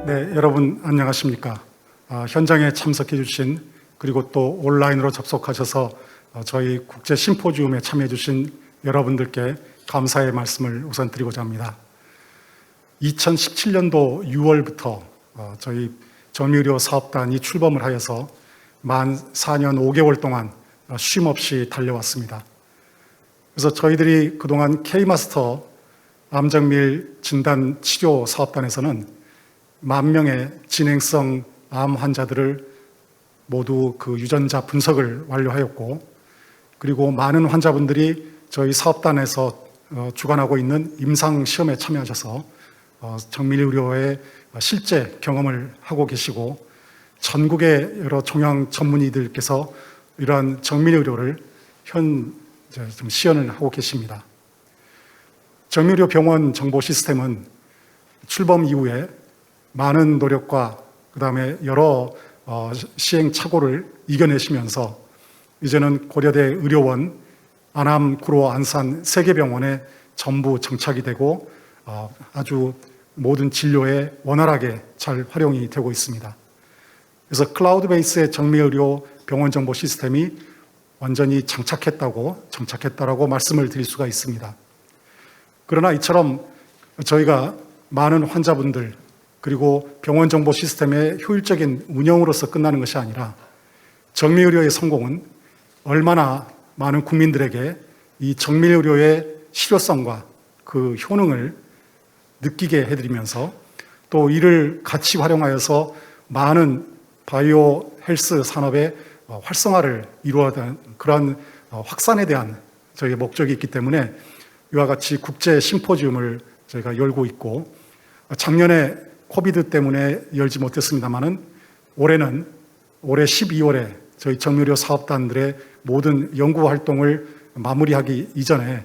네, 여러분 안녕하십니까? 현장에 참석해 주신 그리고 또 온라인으로 접속하셔서 저희 국제 심포지움에 참여해 주신 여러분들께 감사의 말씀을 우선 드리고자 합니다. 2017년도 6월부터 저희 정밀의료 사업단이 출범을 하여서 만 4년 5개월 동안 쉼 없이 달려왔습니다. 그래서 저희들이 그동안 K마스터 암정밀 진단 치료 사업단에서는 10,000명의 진행성 암 환자들을 모두 그 유전자 분석을 완료하였고, 그리고 많은 환자분들이 저희 사업단에서 주관하고 있는 임상시험에 참여하셔서 정밀의료의 실제 경험을 하고 계시고, 전국의 여러 종양 전문의들께서 이러한 정밀의료를 현재 좀 시연을 하고 계십니다. 정밀의료 병원 정보 시스템은 출범 이후에 많은 노력과 그다음에 여러 시행착오를 이겨내시면서 이제는 고려대 의료원, 안암, 구로, 안산 3개 병원에 전부 정착이 되고 아주 모든 진료에 원활하게 잘 활용이 되고 있습니다. 그래서 클라우드 베이스의 정밀의료 병원 정보 시스템이 완전히 정착했다라고 말씀을 드릴 수가 있습니다. 그러나 이처럼 저희가 많은 환자분들 그리고 병원 정보 시스템의 효율적인 운영으로서 끝나는 것이 아니라 정밀의료의 성공은 얼마나 많은 국민들에게 이 정밀의료의 실효성과 그 효능을 느끼게 해드리면서 또 이를 같이 활용하여서 많은 바이오 헬스 산업의 활성화를 이루어가는 그런 확산에 대한 저희의 목적이 있기 때문에 이와 같이 국제 심포지움을 저희가 열고 있고, 작년에 코비드 때문에 열지 못했습니다만은 올해 12월에 저희 정밀의료 사업단들의 모든 연구 활동을 마무리하기 이전에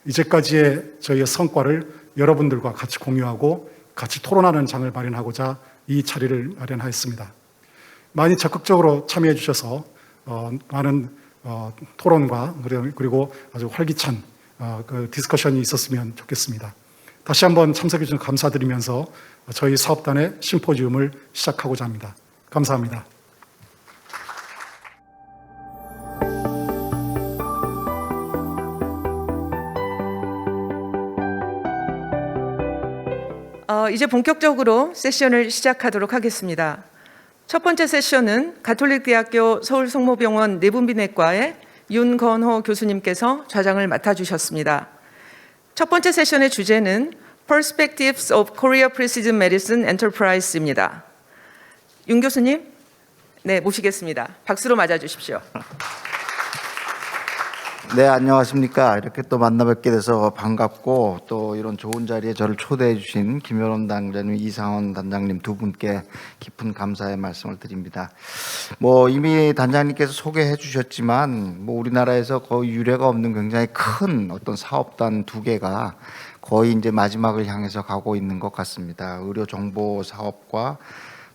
이제까지의 저희의 성과를 여러분들과 같이 공유하고 같이 토론하는 장을 마련하고자 이 자리를 마련하였습니다. 많이 적극적으로 참여해 주셔서 많은 토론과 그리고 아주 활기찬 그 디스커션이 있었으면 좋겠습니다. 다시 한번 참석해 주셔서 감사드리면서 저희 사업단의 심포지움을 시작하고자 합니다. 감사합니다. 이제 본격적으로 세션을 시작하도록 하겠습니다. 첫 번째 세션은 가톨릭대학교 서울성모병원 내분비내과의 윤건호 교수님께서 좌장을 맡아주셨습니다. 첫 번째 세션의 주제는 Perspectives of Korea Precision Medicine Enterprise입니다. 윤 교수님, 네, 모시겠습니다. 박수로 맞아주십시오. 네, 안녕하십니까. 이렇게 또 만나 뵙게 돼서 반갑고, 또 이런 좋은 자리에 저를 초대해 주신 김효론 단장님, 이상원 단장님 두 분께 깊은 감사의 말씀을 드립니다. 이미 단장님께서 소개해 주셨지만 우리나라에서 거의 유례가 없는 굉장히 큰 어떤 사업단 2개가 거의 이제 마지막을 향해서 가고 있는 것 같습니다. 의료 정보 사업과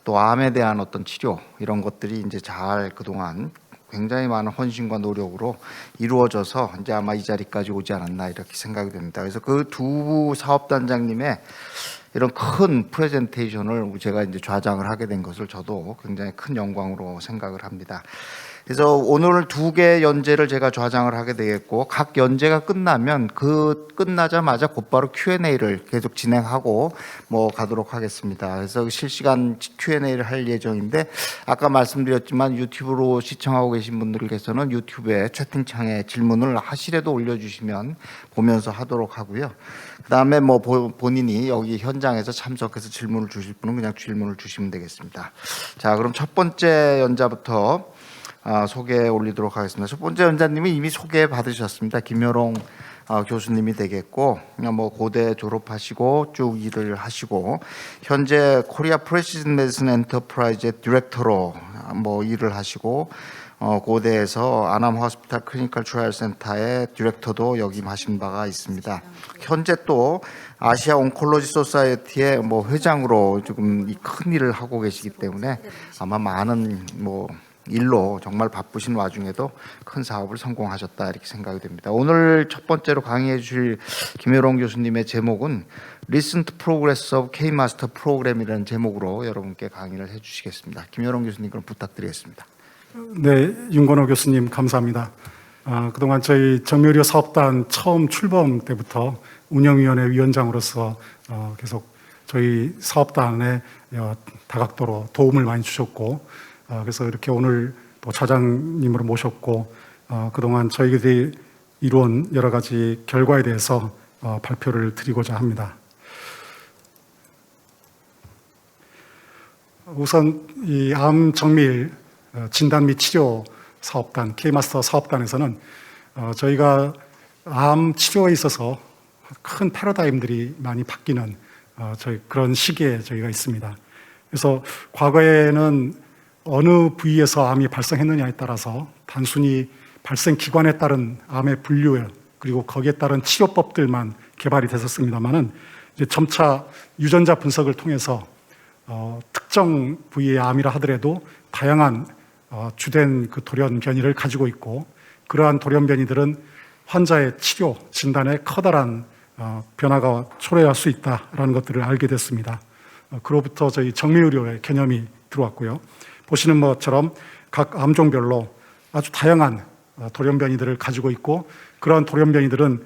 또 암에 대한 어떤 치료, 이런 것들이 이제 잘 그동안 굉장히 많은 헌신과 노력으로 이루어져서 이제 아마 이 자리까지 오지 않았나 이렇게 생각이 됩니다. 그래서 그 두 사업단장님의 이런 큰 프레젠테이션을 제가 이제 좌장을 하게 된 것을 저도 굉장히 큰 영광으로 생각을 합니다. 그래서 오늘 2개 연재를 제가 좌장을 하게 되겠고, 각 연재가 끝나면 끝나자마자 곧바로 Q&A를 계속 진행하고 가도록 하겠습니다. 그래서 실시간 Q&A를 할 예정인데, 아까 말씀드렸지만 유튜브로 시청하고 계신 분들께서는 유튜브에 채팅창에 질문을 하시라도 올려주시면 보면서 하도록 하고요. 그 다음에 본인이 여기 현장에서 참석해서 질문을 주실 분은 그냥 질문을 주시면 되겠습니다. 자, 그럼 첫 번째 연자부터 소개해 올리도록 하겠습니다. 첫 번째 연자님이 이미 소개 받으셨습니다. 김효롱 교수님이 되겠고, 고대 졸업하시고 쭉 일을 하시고 현재 코리아 프레시즌 메디슨 엔터프라이즈의 디렉터로 일을 하시고, 고대에서 아남 호스피탈 클리니컬 트라이얼 센터의 디렉터도 역임하신 바가 있습니다. 현재 또 아시아 온콜로지 소사이어티의 회장으로 지금 이 큰 일을 하고 계시기 때문에 아마 많은 일로 정말 바쁘신 와중에도 큰 사업을 성공하셨다 이렇게 생각이 됩니다. 오늘 첫 번째로 강의해 주실 김효롱 교수님의 제목은 Recent Progress of K-Master Program이라는 제목으로 여러분께 강의를 해주시겠습니다. 김효롱 교수님 그럼 부탁드리겠습니다. 네, 윤건호 교수님 감사합니다. 그동안 저희 정밀의료 사업단 처음 출범 때부터 운영위원회 위원장으로서 계속 저희 사업단에 다각도로 도움을 많이 주셨고, 그래서 이렇게 오늘 또 차장님으로 모셨고, 그동안 저희들이 이루은 여러 가지 결과에 대해서 발표를 드리고자 합니다. 우선 이 암 정밀 진단 및 치료 사업단 K-마스터 사업단에서는 저희가 암 치료에 있어서 큰 패러다임들이 많이 바뀌는 저희 그런 시기에 저희가 있습니다. 그래서 과거에는 어느 부위에서 암이 발생했느냐에 따라서 단순히 발생 기관에 따른 암의 분류 그리고 거기에 따른 치료법들만 개발이 됐었습니다만은 이제 점차 유전자 분석을 통해서 특정 부위의 암이라 하더라도 다양한 주된 그 돌연 변이를 가지고 있고, 그러한 돌연 변이들은 환자의 치료 진단에 커다란 변화가 초래할 수 있다라는 것들을 알게 됐습니다. 그로부터 저희 정밀의료의 개념이 들어왔고요. 보시는 것처럼 각 암종별로 아주 다양한 돌연 변이들을 가지고 있고, 그러한 돌연 변이들은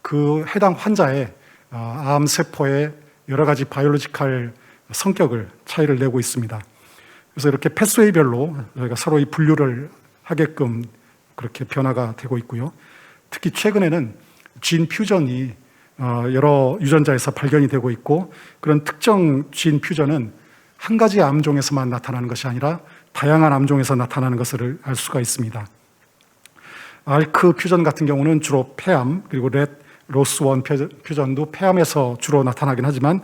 그 해당 환자의 암 세포의 여러 가지 바이올로지컬 성격을 차이를 내고 있습니다. 그래서 이렇게 패스웨이별로 저희가 서로 이 분류를 하게끔 그렇게 변화가 되고 있고요. 특히 최근에는 진 퓨전이 여러 유전자에서 발견이 되고 있고, 그런 특정 진 퓨전은 한 가지 암종에서만 나타나는 것이 아니라 다양한 암종에서 나타나는 것을 알 수가 있습니다. 알크 퓨전 같은 경우는 주로 폐암, 그리고 렛 로스1 퓨전도 폐암에서 주로 나타나긴 하지만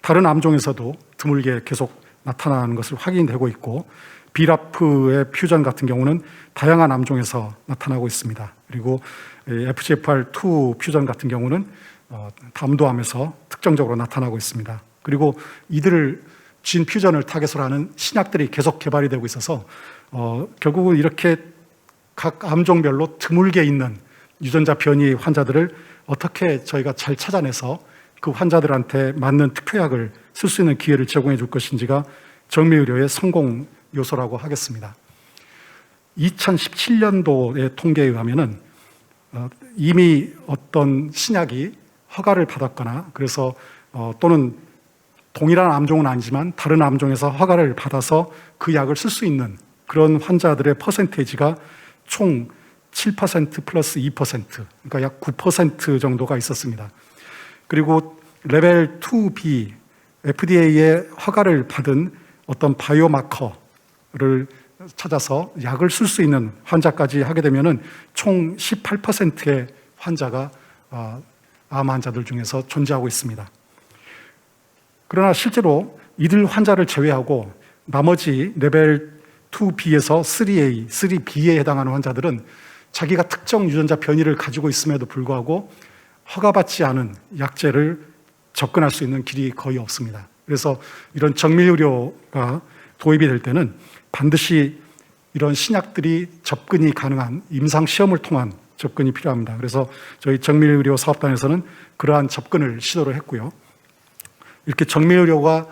다른 암종에서도 드물게 계속 나타나는 것을 확인되고 있고, 비라프의 퓨전 같은 경우는 다양한 암종에서 나타나고 있습니다. 그리고 FGFR2 퓨전 같은 경우는 담도암에서 특정적으로 나타나고 있습니다. 그리고 이들을 진 퓨전을 타겟으로 하는 신약들이 계속 개발이 되고 있어서 결국은 이렇게 각 암종별로 드물게 있는 유전자 변이 환자들을 어떻게 저희가 잘 찾아내서 그 환자들한테 맞는 특효약을 쓸 수 있는 기회를 제공해 줄 것인지가 정밀의료의 성공 요소라고 하겠습니다. 2017년도의 통계에 의하면은 이미 어떤 신약이 허가를 받았거나 그래서 또는 동일한 암종은 아니지만 다른 암종에서 허가를 받아서 그 약을 쓸 수 있는 그런 환자들의 퍼센테이지가 총 7% 플러스 2%, 그러니까 약 9% 정도가 있었습니다. 그리고 레벨 2B, FDA의 허가를 받은 어떤 바이오마커를 찾아서 약을 쓸 수 있는 환자까지 하게 되면은 총 18%의 환자가 암 환자들 중에서 존재하고 있습니다. 그러나 실제로 이들 환자를 제외하고 나머지 레벨 2B에서 3A, 3B에 해당하는 환자들은 자기가 특정 유전자 변이를 가지고 있음에도 불구하고 허가받지 않은 약제를 접근할 수 있는 길이 거의 없습니다. 그래서 이런 정밀의료가 도입이 될 때는 반드시 이런 신약들이 접근이 가능한 임상시험을 통한 접근이 필요합니다. 그래서 저희 정밀의료 사업단에서는 그러한 접근을 시도를 했고요. 이렇게 정밀의료가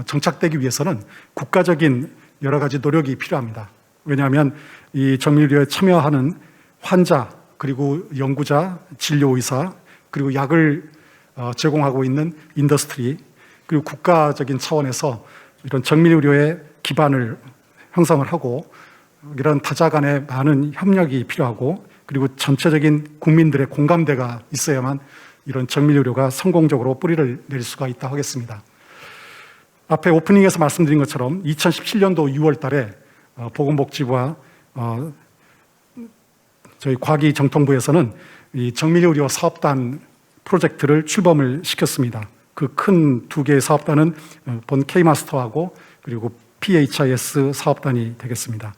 정착되기 위해서는 국가적인 여러 가지 노력이 필요합니다. 왜냐하면 이 정밀의료에 참여하는 환자, 그리고 연구자, 진료의사, 그리고 약을 제공하고 있는 인더스트리, 그리고 국가적인 차원에서 이런 정밀의료의 기반을 형성을 하고 이런 다자 간의 많은 협력이 필요하고, 그리고 전체적인 국민들의 공감대가 있어야만 이런 정밀의료가 성공적으로 뿌리를 내릴 수가 있다 하겠습니다. 앞에 오프닝에서 말씀드린 것처럼 2017년도 6월 달에 보건복지부와 저희 과기정통부에서는 이 정밀의료 사업단 프로젝트를 출범을 시켰습니다. 그 큰 두 개의 사업단은 본 K-마스터하고 그리고 PHIS 사업단이 되겠습니다.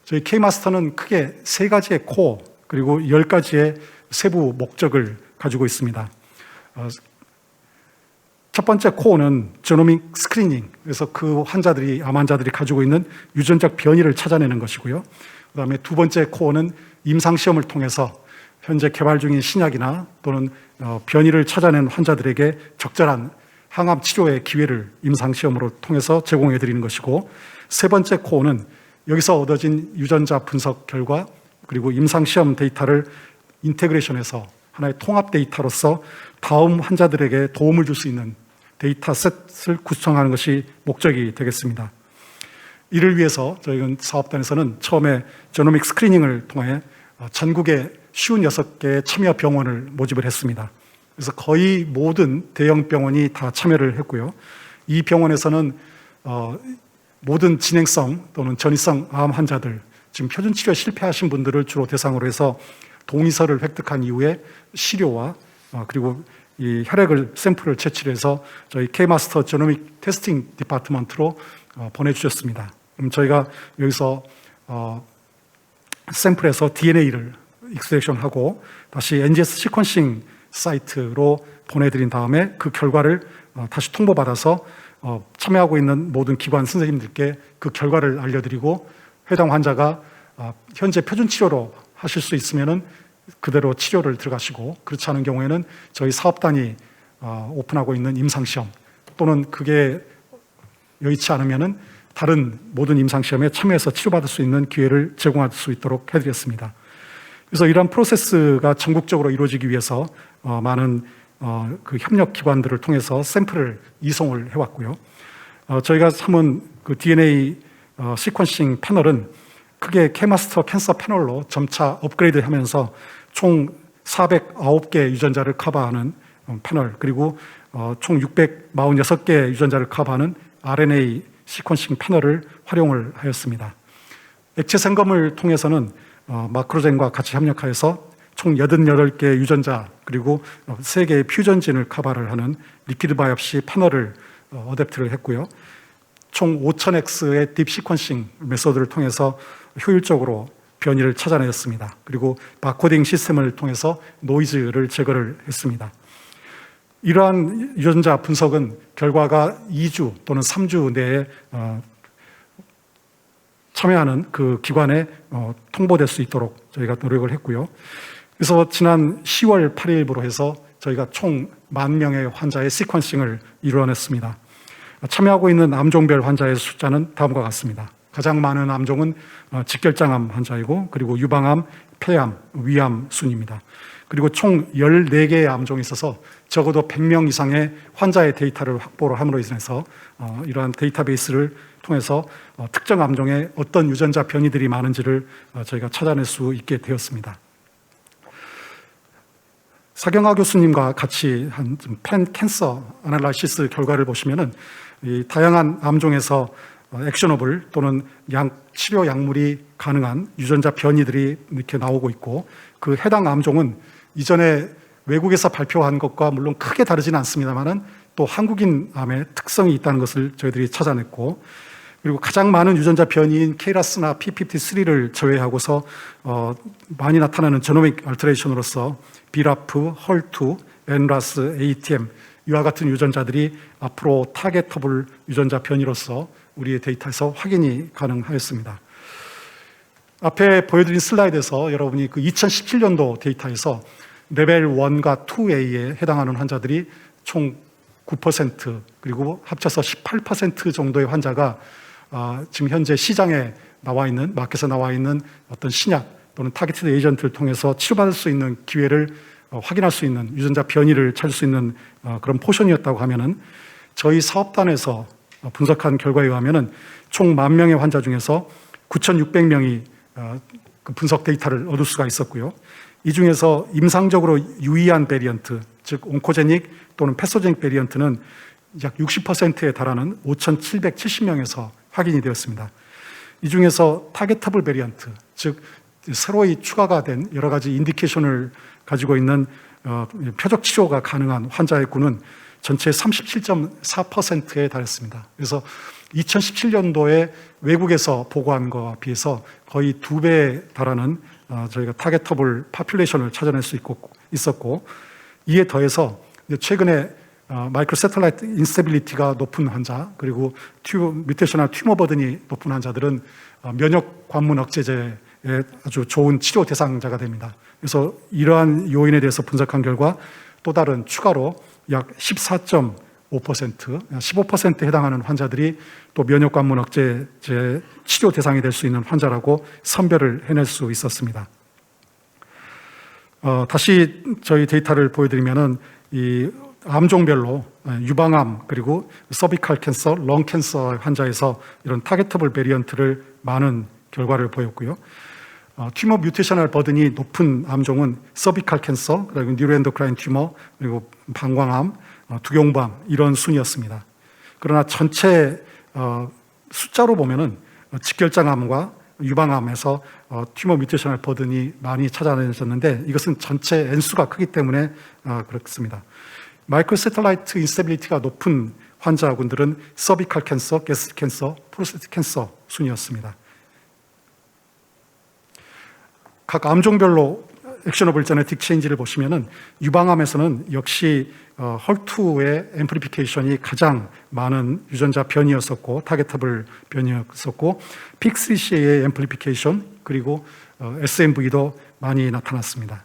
저희 K-마스터는 크게 3가지의 코어 그리고 10가지의 세부 목적을 가지고 있습니다. 첫 번째 코어는 제노믹 스크리닝, 그래서 그 환자들이, 암 환자들이 가지고 있는 유전적 변이를 찾아내는 것이고요. 그다음에 두 번째 코어는 임상시험을 통해서 현재 개발 중인 신약이나 또는 변이를 찾아낸 환자들에게 적절한 항암 치료의 기회를 임상시험으로 통해서 제공해 드리는 것이고, 세 번째 코어는 여기서 얻어진 유전자 분석 결과 그리고 임상시험 데이터를 인테그레이션해서 하나의 통합 데이터로서 다음 환자들에게 도움을 줄 수 있는 데이터셋을 구성하는 것이 목적이 되겠습니다. 이를 위해서 저희 사업단에서는 처음에 제노믹 스크리닝을 통해 전국에 56개의 참여 병원을 모집을 했습니다. 그래서 거의 모든 대형 병원이 다 참여를 했고요. 이 병원에서는 모든 진행성 또는 전이성 암 환자들, 지금 표준 치료에 실패하신 분들을 주로 대상으로 해서 동의서를 획득한 이후에 시료와 그리고 이 혈액을 샘플을 채취를 해서 저희 K마스터 제노믹 테스팅 디파트먼트로 보내주셨습니다. 그럼 저희가 여기서 샘플에서 DNA를 익스트랙션하고 다시 NGS 시퀀싱 사이트로 보내드린 다음에 그 결과를 다시 통보받아서 참여하고 있는 모든 기관 선생님들께 그 결과를 알려드리고, 해당 환자가 현재 표준 치료로 하실 수 있으면은 그대로 치료를 들어가시고, 그렇지 않은 경우에는 저희 사업단이 오픈하고 있는 임상시험 또는 그게 여의치 않으면은 다른 모든 임상시험에 참여해서 치료받을 수 있는 기회를 제공할 수 있도록 해드렸습니다. 그래서 이러한 프로세스가 전국적으로 이루어지기 위해서 많은 그 협력 기관들을 통해서 샘플을 이송을 해왔고요. 저희가 삼은 그 DNA 시퀀싱 패널은 크게 K마스터 캔서 패널로 점차 업그레이드 하면서 총 409개 유전자를 커버하는 패널, 그리고 총 646개 유전자를 커버하는 RNA 시퀀싱 패널을 활용을 하였습니다. 액체 생검을 통해서는 마크로젠과 같이 협력하여서 총 88개 유전자 그리고 3개의 퓨전진을 커버를 하는 리퀴드 바이옵시 패널을 어댑트를 했고요. 총 5000X의 딥 시퀀싱 메소드를 통해서 효율적으로 변이를 찾아냈습니다. 그리고 바코딩 시스템을 통해서 노이즈를 제거를 했습니다. 이러한 유전자 분석은 결과가 2주 또는 3주 내에 참여하는 그 기관에 통보될 수 있도록 저희가 노력을 했고요. 그래서 지난 10월 8일부로 해서 저희가 총 10,000명의 환자의 시퀀싱을 이루어냈습니다. 참여하고 있는 암종별 환자의 숫자는 다음과 같습니다. 가장 많은 암종은 직결장암 환자이고, 그리고 유방암, 폐암, 위암 순입니다. 그리고 총 14개의 암종이 있어서 적어도 100명 이상의 환자의 데이터를 확보를 함으로 인해서 이러한 데이터베이스를 통해서 특정 암종에 어떤 유전자 변이들이 많은지를 저희가 찾아낼 수 있게 되었습니다. 사경하 교수님과 같이 한 팬 캔서 아날라이시스 결과를 보시면은 이 다양한 암종에서 액셔너블 또는 치료 약물이 가능한 유전자 변이들이 이렇게 나오고 있고, 그 해당 암종은 이전에 외국에서 발표한 것과 물론 크게 다르지는 않습니다만은 또 한국인 암의 특성이 있다는 것을 저희들이 찾아냈고, 그리고 가장 많은 유전자 변이인 KRAS나 P53를 제외하고서 많이 나타나는 제노믹 알터레이션으로서 BRAF, HER2, NRAS, ATM 이와 같은 유전자들이 앞으로 타겟터블 유전자 변이로서 우리의 데이터에서 확인이 가능하였습니다. 앞에 보여드린 슬라이드에서 여러분이 그 2017년도 데이터에서 레벨 1과 2A에 해당하는 환자들이 총 9% 그리고 합쳐서 18% 정도의 환자가 지금 현재 시장에 나와 있는, 마켓에 나와 있는 어떤 신약 또는 타겟티드 에이전트를 통해서 치료받을 수 있는 기회를 확인할 수 있는, 유전자 변이를 찾을 수 있는 그런 포션이었다고 하면은, 저희 사업단에서 분석한 결과에 의하면은 총 10,000명의 환자 중에서 9,600명이 그 분석 데이터를 얻을 수가 있었고요. 이 중에서 임상적으로 유의한 베리언트, 즉 온코제닉 또는 패소제닉 베리언트는 약 60%에 달하는 5,770명에서 확인이 되었습니다. 이 중에서 타겟터블 베리언트, 즉 새로이 추가가 된 여러 가지 인디케이션을 가지고 있는 표적 치료가 가능한 환자의 구는 전체 37.4%에 달했습니다. 그래서 2017년도에 외국에서 보고한 것과 비해서 거의 2배에 달하는 저희가 타겟터블 파퓰레이션을 찾아낼 수 있었고, 이에 더해서 최근에 마이크로세텔라이트 인스테빌리티가 높은 환자, 그리고 뮤테이셔널 튜머 버든이 높은 환자들은 면역 관문 억제제의 아주 좋은 치료 대상자가 됩니다. 그래서 이러한 요인에 대해서 분석한 결과 또 다른 추가로 약 14.5%, 15%에 해당하는 환자들이 또 면역 관문 억제제 치료 대상이 될 수 있는 환자라고 선별을 해낼 수 있었습니다. 다시 저희 데이터를 보여드리면은 이 암종별로 유방암 그리고 서비칼 캔서, 렁 캔서 환자에서 이런 타겟터블 베리언트를 많은 결과를 보였고요. 튜머 뮤테이셔널 버든이 높은 암종은 서비칼 캔서, 그리고 뉴로엔도크라인 튜머, 그리고 방광암, 두경부암 이런 순이었습니다. 그러나 전체 숫자로 보면은 직결장암과 유방암에서 튜머 뮤테이셔널 버든이 많이 찾아내졌는데 이것은 전체 N수가 크기 때문에 그렇습니다. 마이크로세텔라이트 인스테빌리티가 높은 환자군들은 서비칼 캔서, 게스트 캔서, 프로스테이트 캔서 순이었습니다. 각 암종별로 액셔너블 제네틱 체인지를 보시면은 유방암에서는 역시 헐투의 앰플리피케이션이 가장 많은 유전자 변이였었고 타겟터블 변이였었고 PIK3CA의 앰플리피케이션 그리고 SMV도 많이 나타났습니다.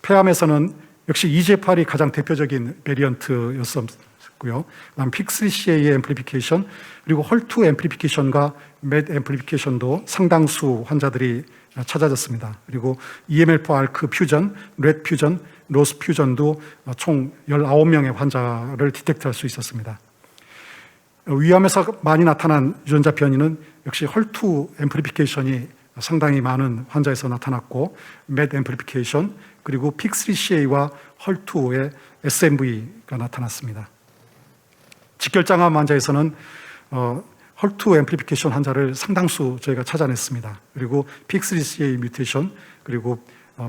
폐암에서는 역시 EGFR이 가장 대표적인 베리언트였었고요. 그다음 PIK3CA의 앰플리피케이션 그리고 헐투 앰플리피케이션과 맷 앰플리피케이션도 상당수 환자들이 찾아졌습니다. 그리고 EML4 알크 퓨전, 렛 퓨전, 로스 퓨전도 총 19명의 환자를 디텍트할 수 있었습니다. 위암에서 많이 나타난 유전자 변이는 역시 헐투 앰플리피케이션이 상당히 많은 환자에서 나타났고 맷 앰플리피케이션 그리고 PIK3CA와 헐투의 SMV가 나타났습니다. 직결장암 환자에서는 헐투 앰플리피케이션 환자를 상당수 저희가 찾아냈습니다. 그리고 PIK3CA 뮤테이션 그리고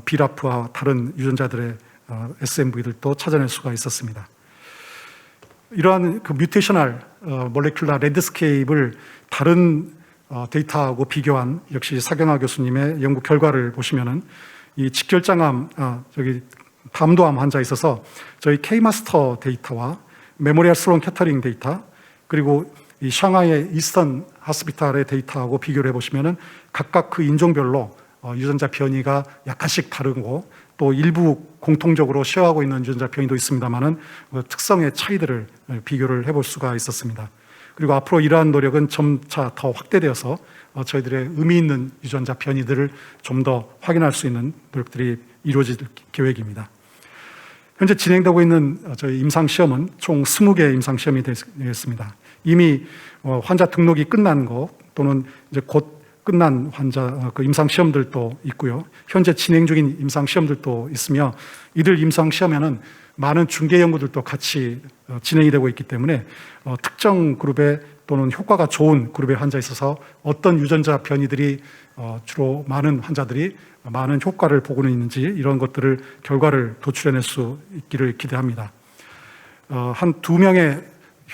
비라프와 다른 유전자들의 SMV들도 찾아낼 수가 있었습니다. 이러한 그 뮤테이셔널 몰레큘라 랜드스케이프를 다른 데이터하고 비교한 역시 사경하 교수님의 연구 결과를 보시면은 이 직결장암, 담도암 환자에 있어서 저희 K마스터 데이터와 메모리얼 슬론 캐터링 데이터 그리고 이 샹하이의 이스턴 하스피탈의 데이터하고 비교를 해보시면은 각각 그 인종별로 유전자 변이가 약간씩 다르고 또 일부 공통적으로 쉐어하고 있는 유전자 변이도 있습니다만은 그 특성의 차이들을 비교를 해볼 수가 있었습니다. 그리고 앞으로 이러한 노력은 점차 더 확대되어서 저희들의 의미 있는 유전자 변이들을 좀 더 확인할 수 있는 노력들이 이루어질 계획입니다. 현재 진행되고 있는 저희 임상시험은 총 20개 임상시험이 되겠습니다. 이미 환자 등록이 끝난 거 또는 이제 곧 끝난 환자 그 임상시험들도 있고요. 현재 진행 중인 임상시험들도 있으며 이들 임상시험에는 많은 중개 연구들도 같이 진행이 되고 있기 때문에 특정 그룹의 또는 효과가 좋은 그룹의 환자에 있어서 어떤 유전자 변이들이 주로 많은 환자들이 많은 효과를 보고는 있는지 이런 것들을 결과를 도출해낼 수 있기를 기대합니다. 한 2명의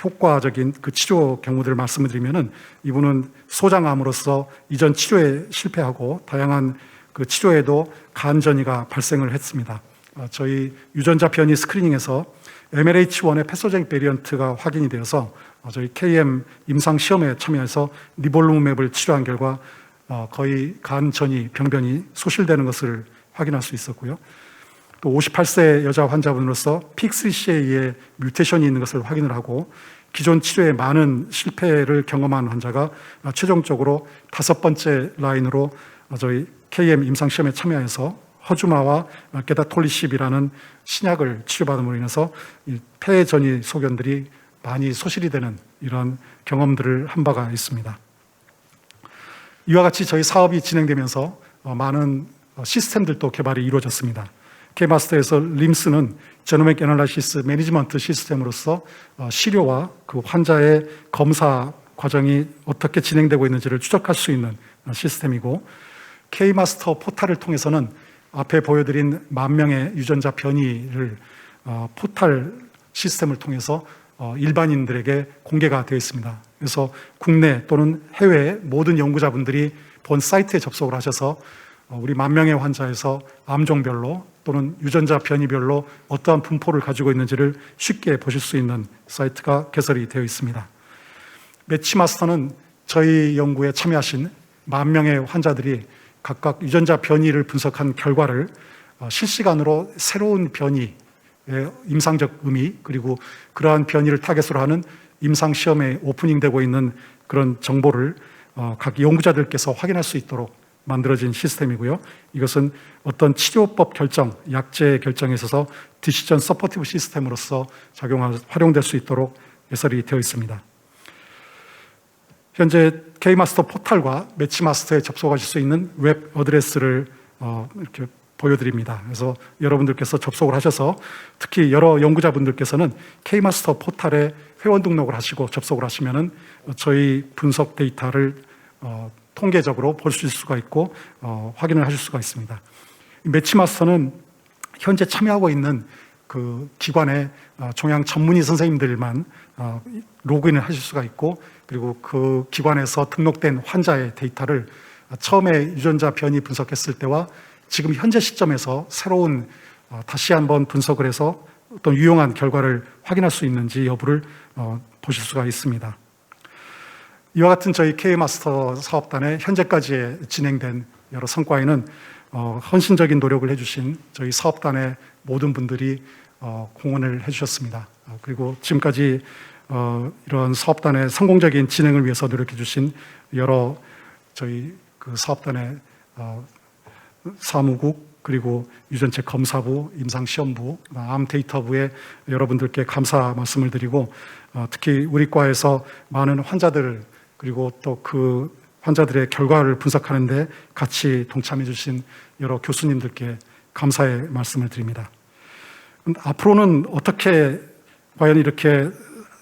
효과적인 그 치료 경우들을 말씀을 드리면은 이분은 소장암으로서 이전 치료에 실패하고 다양한 그 치료에도 간 전이가 발생을 했습니다. 저희 유전자 변이 스크리닝에서 MLH1의 패소제닉 베리언트가 확인이 되어서 저희 KM 임상 시험에 참여해서 니볼루맵을 치료한 결과 거의 간 전이 병변이 소실되는 것을 확인할 수 있었고요. 또 58세 여자 환자분으로서 PIK3CA의 뮤테이션이 있는 것을 확인을 하고 기존 치료에 많은 실패를 경험한 환자가 최종적으로 5번째 라인으로 저희 KM 임상시험에 참여해서 허주마와 게다톨리십이라는 신약을 치료받음으로 인해서 폐 전이 소견들이 많이 소실이 되는 이런 경험들을 한 바가 있습니다. 이와 같이 저희 사업이 진행되면서 많은 시스템들도 개발이 이루어졌습니다. K마스터에서 림스는 제노믹 애널라이시스 매니지먼트 시스템으로서 시료와 그 환자의 검사 과정이 어떻게 진행되고 있는지를 추적할 수 있는 시스템이고 K마스터 포탈을 통해서는 앞에 보여드린 10,000명의 유전자 변이를 포탈 시스템을 통해서 일반인들에게 공개가 되어 있습니다. 그래서 국내 또는 해외 모든 연구자분들이 본 사이트에 접속을 하셔서 우리 10,000명의 환자에서 암종별로 또는 유전자 변이별로 어떠한 분포를 가지고 있는지를 쉽게 보실 수 있는 사이트가 개설이 되어 있습니다. 매치마스터는 저희 연구에 참여하신 10,000명의 환자들이 각각 유전자 변이를 분석한 결과를 실시간으로 새로운 변이의 임상적 의미, 그리고 그러한 변이를 타겟으로 하는 임상시험에 오프닝되고 있는 그런 정보를 각 연구자들께서 확인할 수 있도록 만들어진 시스템이고요. 이것은 어떤 치료법 결정, 약제 결정에 있어서 디시전 서포티브 시스템으로서 활용될 수 있도록 개설이 되어 있습니다. 현재 K마스터 포탈과 매치마스터에 접속하실 수 있는 웹 어드레스를 이렇게 보여드립니다. 그래서 여러분들께서 접속을 하셔서 특히 여러 연구자분들께서는 K마스터 포탈에 회원 등록을 하시고 접속을 하시면은 저희 분석 데이터를 통계적으로 볼 수가 있고 확인을 하실 수가 있습니다. 매치마스터는 현재 참여하고 있는 그 기관의 종양 전문의 선생님들만 로그인을 하실 수가 있고, 그리고 그 기관에서 등록된 환자의 데이터를 처음에 유전자 변이 분석했을 때와 지금 현재 시점에서 새로운 다시 한번 분석을 해서 어떤 유용한 결과를 확인할 수 있는지 여부를 보실 수가 있습니다. 이와 같은 저희 K마스터 사업단의 현재까지 진행된 여러 성과에는 헌신적인 노력을 해주신 저희 사업단의 모든 분들이 공헌을 해주셨습니다. 그리고 지금까지 이런 사업단의 성공적인 진행을 위해서 노력해 주신 여러 저희 그 사업단의 사무국, 그리고 유전체 검사부, 임상시험부, 암데이터부의 여러분들께 감사 말씀을 드리고, 특히 우리 과에서 많은 환자들, 그리고 또 그 환자들의 결과를 분석하는데 같이 동참해 주신 여러 교수님들께 감사의 말씀을 드립니다. 앞으로는 어떻게 과연 이렇게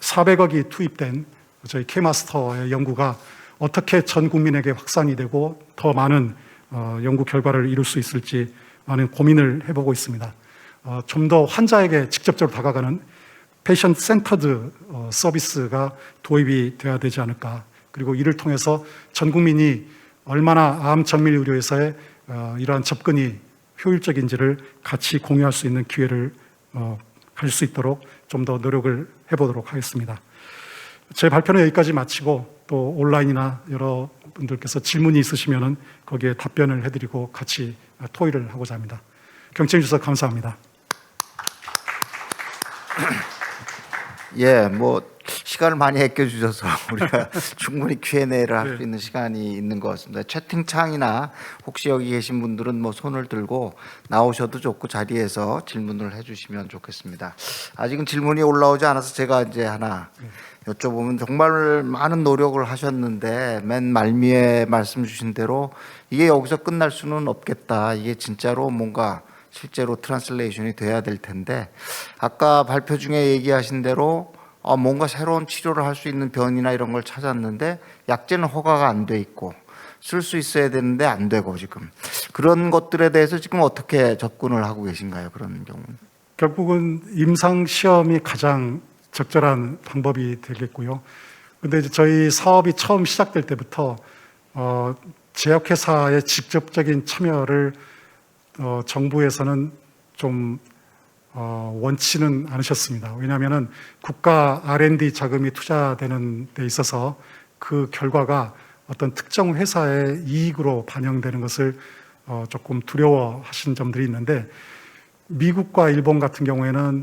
400억이 투입된 저희 K마스터의 연구가 어떻게 전 국민에게 확산이 되고 더 많은 연구 결과를 이룰 수 있을지 많은 고민을 해보고 있습니다. 좀 더 환자에게 직접적으로 다가가는 페이션트 센터드 서비스가 도입이 돼야 되지 않을까. 그리고 이를 통해서 전 국민이 얼마나 암 정밀 의료에서의 이러한 접근이 효율적인지를 같이 공유할 수 있는 기회를 가질 수 있도록 좀 더 노력을 해보도록 하겠습니다. 제 발표는 여기까지 마치고 또 온라인이나 여러분들께서 질문이 있으시면 거기에 답변을 해드리고 같이 토의를 하고자 합니다. 경청해 주셔서 감사합니다. 예, 시간을 많이 아껴주셔서 우리가 충분히 Q&A를 할 수 있는 시간이 있는 것 같습니다. 채팅창이나 혹시 여기 계신 분들은 손을 들고 나오셔도 좋고 자리에서 질문을 해주시면 좋겠습니다. 아직은 질문이 올라오지 않아서 제가 이제 하나 여쭤보면, 정말 많은 노력을 하셨는데 맨 말미에 말씀 주신 대로 이게 여기서 끝날 수는 없겠다. 이게 진짜로 뭔가 실제로 트랜슬레이션이 돼야 될 텐데, 아까 발표 중에 얘기하신 대로 뭔가 새로운 치료를 할 수 있는 변이나 이런 걸 찾았는데 약제는 허가가 안 돼 있고 쓸 수 있어야 되는데 안 되고, 지금 그런 것들에 대해서 지금 어떻게 접근을 하고 계신가요? 그런 경우는 결국은 임상시험이 가장 적절한 방법이 되겠고요. 근데 이제 저희 사업이 처음 시작될 때부터 제약회사의 직접적인 참여를 정부에서는 좀 원치는 않으셨습니다. 왜냐하면 국가 R&D 자금이 투자되는 데 있어서 그 결과가 어떤 특정 회사의 이익으로 반영되는 것을 조금 두려워하신 점들이 있는데, 미국과 일본 같은 경우에는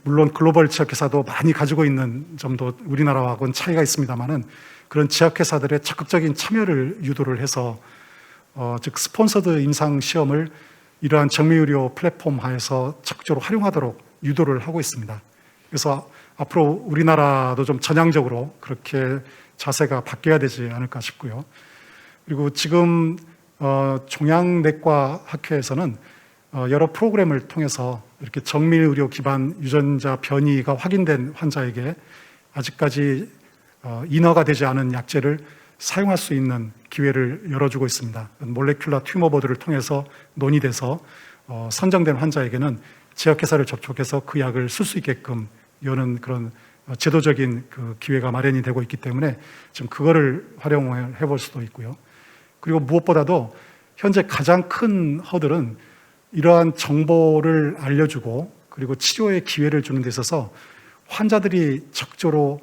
물론 글로벌 제약회사도 많이 가지고 있는 점도 우리나라하고는 차이가 있습니다만은, 그런 제약회사들의 적극적인 참여를 유도를 해서 즉 스폰서드 임상 시험을 이러한 정밀의료 플랫폼 하에서 적극적으로 활용하도록 유도를 하고 있습니다. 그래서 앞으로 우리나라도 좀 전향적으로 그렇게 자세가 바뀌어야 되지 않을까 싶고요. 그리고 지금 종양내과 학회에서는 여러 프로그램을 통해서 이렇게 정밀의료 기반 유전자 변이가 확인된 환자에게 아직까지 인허가 되지 않은 약제를 사용할 수 있는 기회를 열어주고 있습니다. 몰레큘러 튜머보드를 통해서 논의돼서 선정된 환자에게는 제약회사를 접촉해서 그 약을 쓸 수 있게끔 여는 그런 제도적인 그 기회가 마련이 되고 있기 때문에 지금 그거를 활용해 볼 수도 있고요. 그리고 무엇보다도 현재 가장 큰 허들은 이러한 정보를 알려주고 그리고 치료의 기회를 주는 데 있어서 환자들이 적절로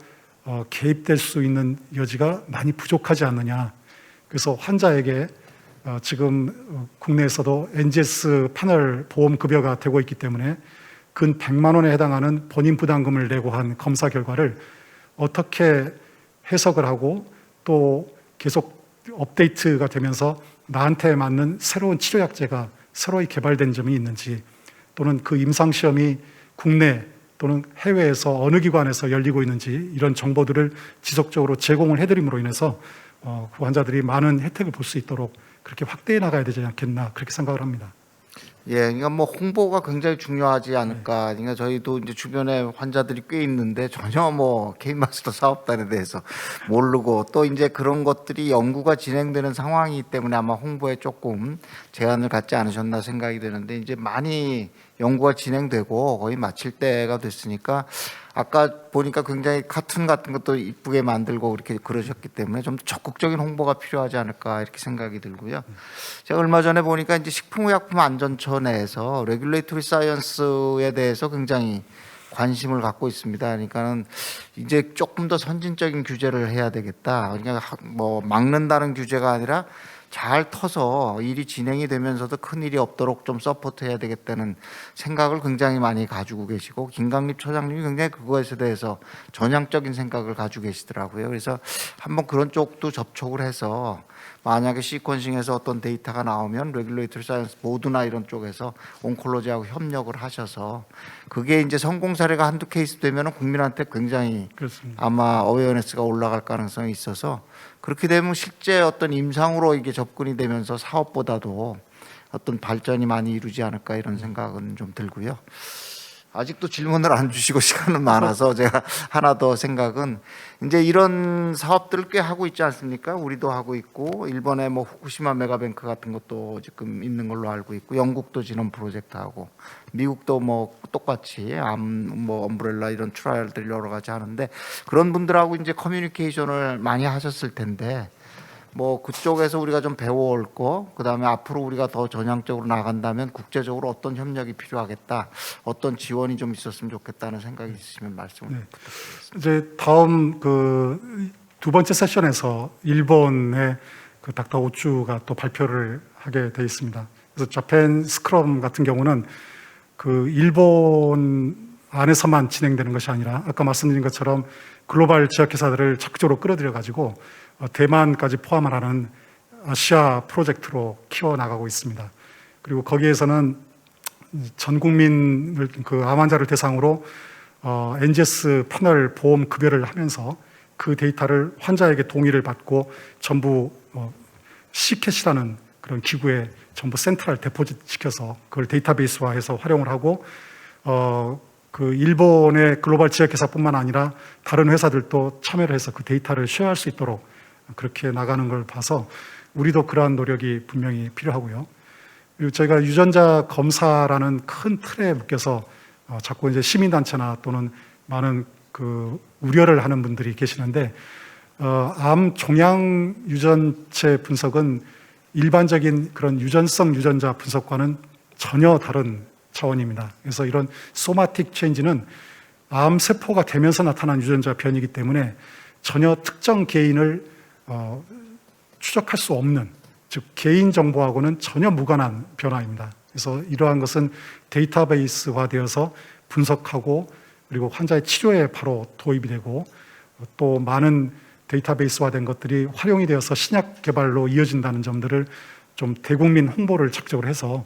개입될 수 있는 여지가 많이 부족하지 않느냐. 그래서 환자에게 지금 국내에서도 NGS 패널 보험 급여가 되고 있기 때문에 근 100만 원에 해당하는 본인 부담금을 내고 한 검사 결과를 어떻게 해석을 하고 또 계속 업데이트가 되면서 나한테 맞는 새로운 치료약제가 새로이 개발된 점이 있는지, 또는 그 임상시험이 국내 또는 해외에서 어느 기관에서 열리고 있는지 이런 정보들을 지속적으로 제공을 해드림으로 인해서 그 환자들이 많은 혜택을 볼 수 있도록 그렇게 확대해 나가야 되지 않겠나, 그렇게 생각을 합니다. 예, 그러니까 뭐 홍보가 굉장히 중요하지 않을까. 그러니까 저희도 이제 주변에 환자들이 꽤 있는데 전혀 뭐 케이마스터 사업단에 대해서 모르고, 또 이제 그런 것들이 연구가 진행되는 상황이기 때문에 아마 홍보에 조금 제한을 갖지 않으셨나 생각이 되는데, 이제 많이 연구가 진행되고 거의 마칠 때가 됐으니까, 아까 보니까 굉장히 카툰 같은 것도 이쁘게 만들고 그렇게 그러셨기 때문에 좀 적극적인 홍보가 필요하지 않을까 이렇게 생각이 들고요. 제가 얼마 전에 보니까 이제 식품의약품안전처 내에서 레귤레이터리 사이언스에 대해서 굉장히 관심을 갖고 있습니다. 그러니까는 이제 조금 더 선진적인 규제를 해야 되겠다. 그러니까 뭐 막는다는 규제가 아니라 잘 터서 일이 진행이 되면서도 큰 일이 없도록 좀 서포트해야 되겠다는 생각을 굉장히 많이 가지고 계시고, 김강립 처장님이 굉장히 그거에 대해서 전향적인 생각을 가지고 계시더라고요. 그래서 한번 그런 쪽도 접촉을 해서 만약에 시퀀싱에서 어떤 데이터가 나오면 레귤레이터리 사이언스 보드나 이런 쪽에서 온콜로지하고 협력을 하셔서 그게 이제 성공 사례가 한두 케이스 되면 국민한테 굉장히 그렇습니다. 아마 어웨어네스가 올라갈 가능성이 있어서, 그렇게 되면 실제 어떤 임상으로 이게 접근이 되면서 사업보다도 어떤 발전이 많이 이루지 않을까 이런 생각은 좀 들고요. 아직도 질문을 안 주시고 시간은 많아서 제가 하나 더 생각은, 이제 이런 사업들을 꽤 하고 있지 않습니까? 우리도 하고 있고, 일본에 뭐 후쿠시마 메가뱅크 같은 것도 지금 있는 걸로 알고 있고, 영국도 지놈 프로젝트 하고, 미국도 뭐 똑같이 뭐 엄브렐라 이런 트라이얼들 여러 가지 하는데, 그런 분들하고 이제 커뮤니케이션을 많이 하셨을 텐데, 뭐 그쪽에서 우리가 좀 배워올 거, 그다음에 앞으로 우리가 더 전향적으로 나간다면 국제적으로 어떤 협력이 필요하겠다, 어떤 지원이 좀 있었으면 좋겠다는 생각이 있으시면 말씀을 부탁드리겠습니다. 이제 다음 그 두 번째 세션에서 일본의 그 닥터 오쭈가 또 발표를 하게 돼 있습니다. 그래서 자펜 스크럼 같은 경우는 그 일본 안에서만 진행되는 것이 아니라 아까 말씀드린 것처럼 글로벌 지역회사들을 적극적으로 끌어들여 가지고 대만까지 포함을 하는 아시아 프로젝트로 키워나가고 있습니다. 그리고 거기에서는 전 국민을, 그 암 환자를 대상으로 NGS 패널 보험 급여를 하면서 그 데이터를 환자에게 동의를 받고 전부 시캣이라는 그런 기구에 전부 센트럴 데포짓 시켜서 그걸 데이터베이스화해서 활용을 하고, 그 일본의 글로벌 지역회사뿐만 아니라 다른 회사들도 참여를 해서 그 데이터를 쉐어할 수 있도록 그렇게 나가는 걸 봐서 우리도 그러한 노력이 분명히 필요하고요. 그리고 저희가 유전자 검사라는 큰 틀에 묶여서 자꾸 이제 시민단체나 또는 많은 그 우려를 하는 분들이 계시는데, 암 종양 유전체 분석은 일반적인 그런 유전성 유전자 분석과는 전혀 다른 차원입니다. 그래서 이런 소마틱 체인지는 암 세포가 되면서 나타난 유전자 변이기 때문에 전혀 특정 개인을 추적할 수 없는, 즉 개인 정보하고는 전혀 무관한 변화입니다. 그래서 이러한 것은 데이터베이스화되어서 분석하고 그리고 환자의 치료에 바로 도입이 되고, 또 많은 데이터베이스화된 것들이 활용이 되어서 신약 개발로 이어진다는 점들을 좀 대국민 홍보를 적극적으로 해서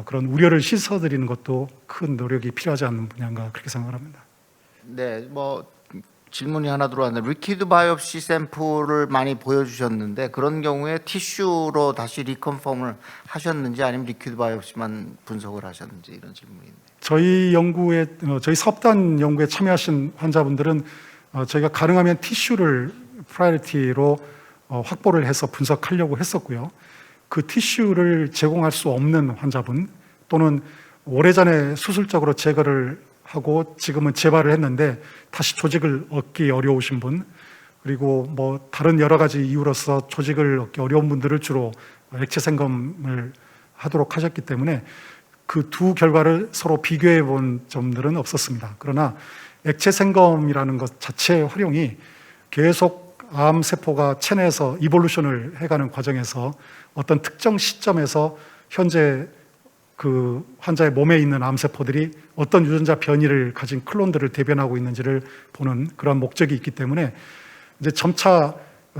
그런 우려를 씻어드리는 것도 큰 노력이 필요하지 않는 분야인가 그렇게 생각을 합니다. 네, 뭐 질문이 하나 들어왔는데, 리퀴드 바이옵시 샘플을 많이 보여주셨는데 그런 경우에 티슈로 다시 리컨펌을 하셨는지 아니면 리퀴드 바이옵시만 분석을 하셨는지, 이런 질문입니다. 저희 연구에, 저희 사업단 연구에 참여하신 환자분들은 저희가 가능하면 티슈를 프라이어리티로 확보를 해서 분석하려고 했었고요. 그 티슈를 제공할 수 없는 환자분, 또는 오래전에 수술적으로 제거를 하고 지금은 재발을 했는데 다시 조직을 얻기 어려우신 분, 그리고 뭐 다른 여러 가지 이유로서 조직을 얻기 어려운 분들을 주로 액체 생검을 하도록 하셨기 때문에 그 두 결과를 서로 비교해 본 점들은 없었습니다. 그러나 액체 생검이라는 것 자체의 활용이 계속 암 세포가 체내에서 이볼루션을 해가는 과정에서 어떤 특정 시점에서 현재 그 환자의 몸에 있는 암세포들이 어떤 유전자 변이를 가진 클론들을 대변하고 있는지를 보는 그런 목적이 있기 때문에 이제 점차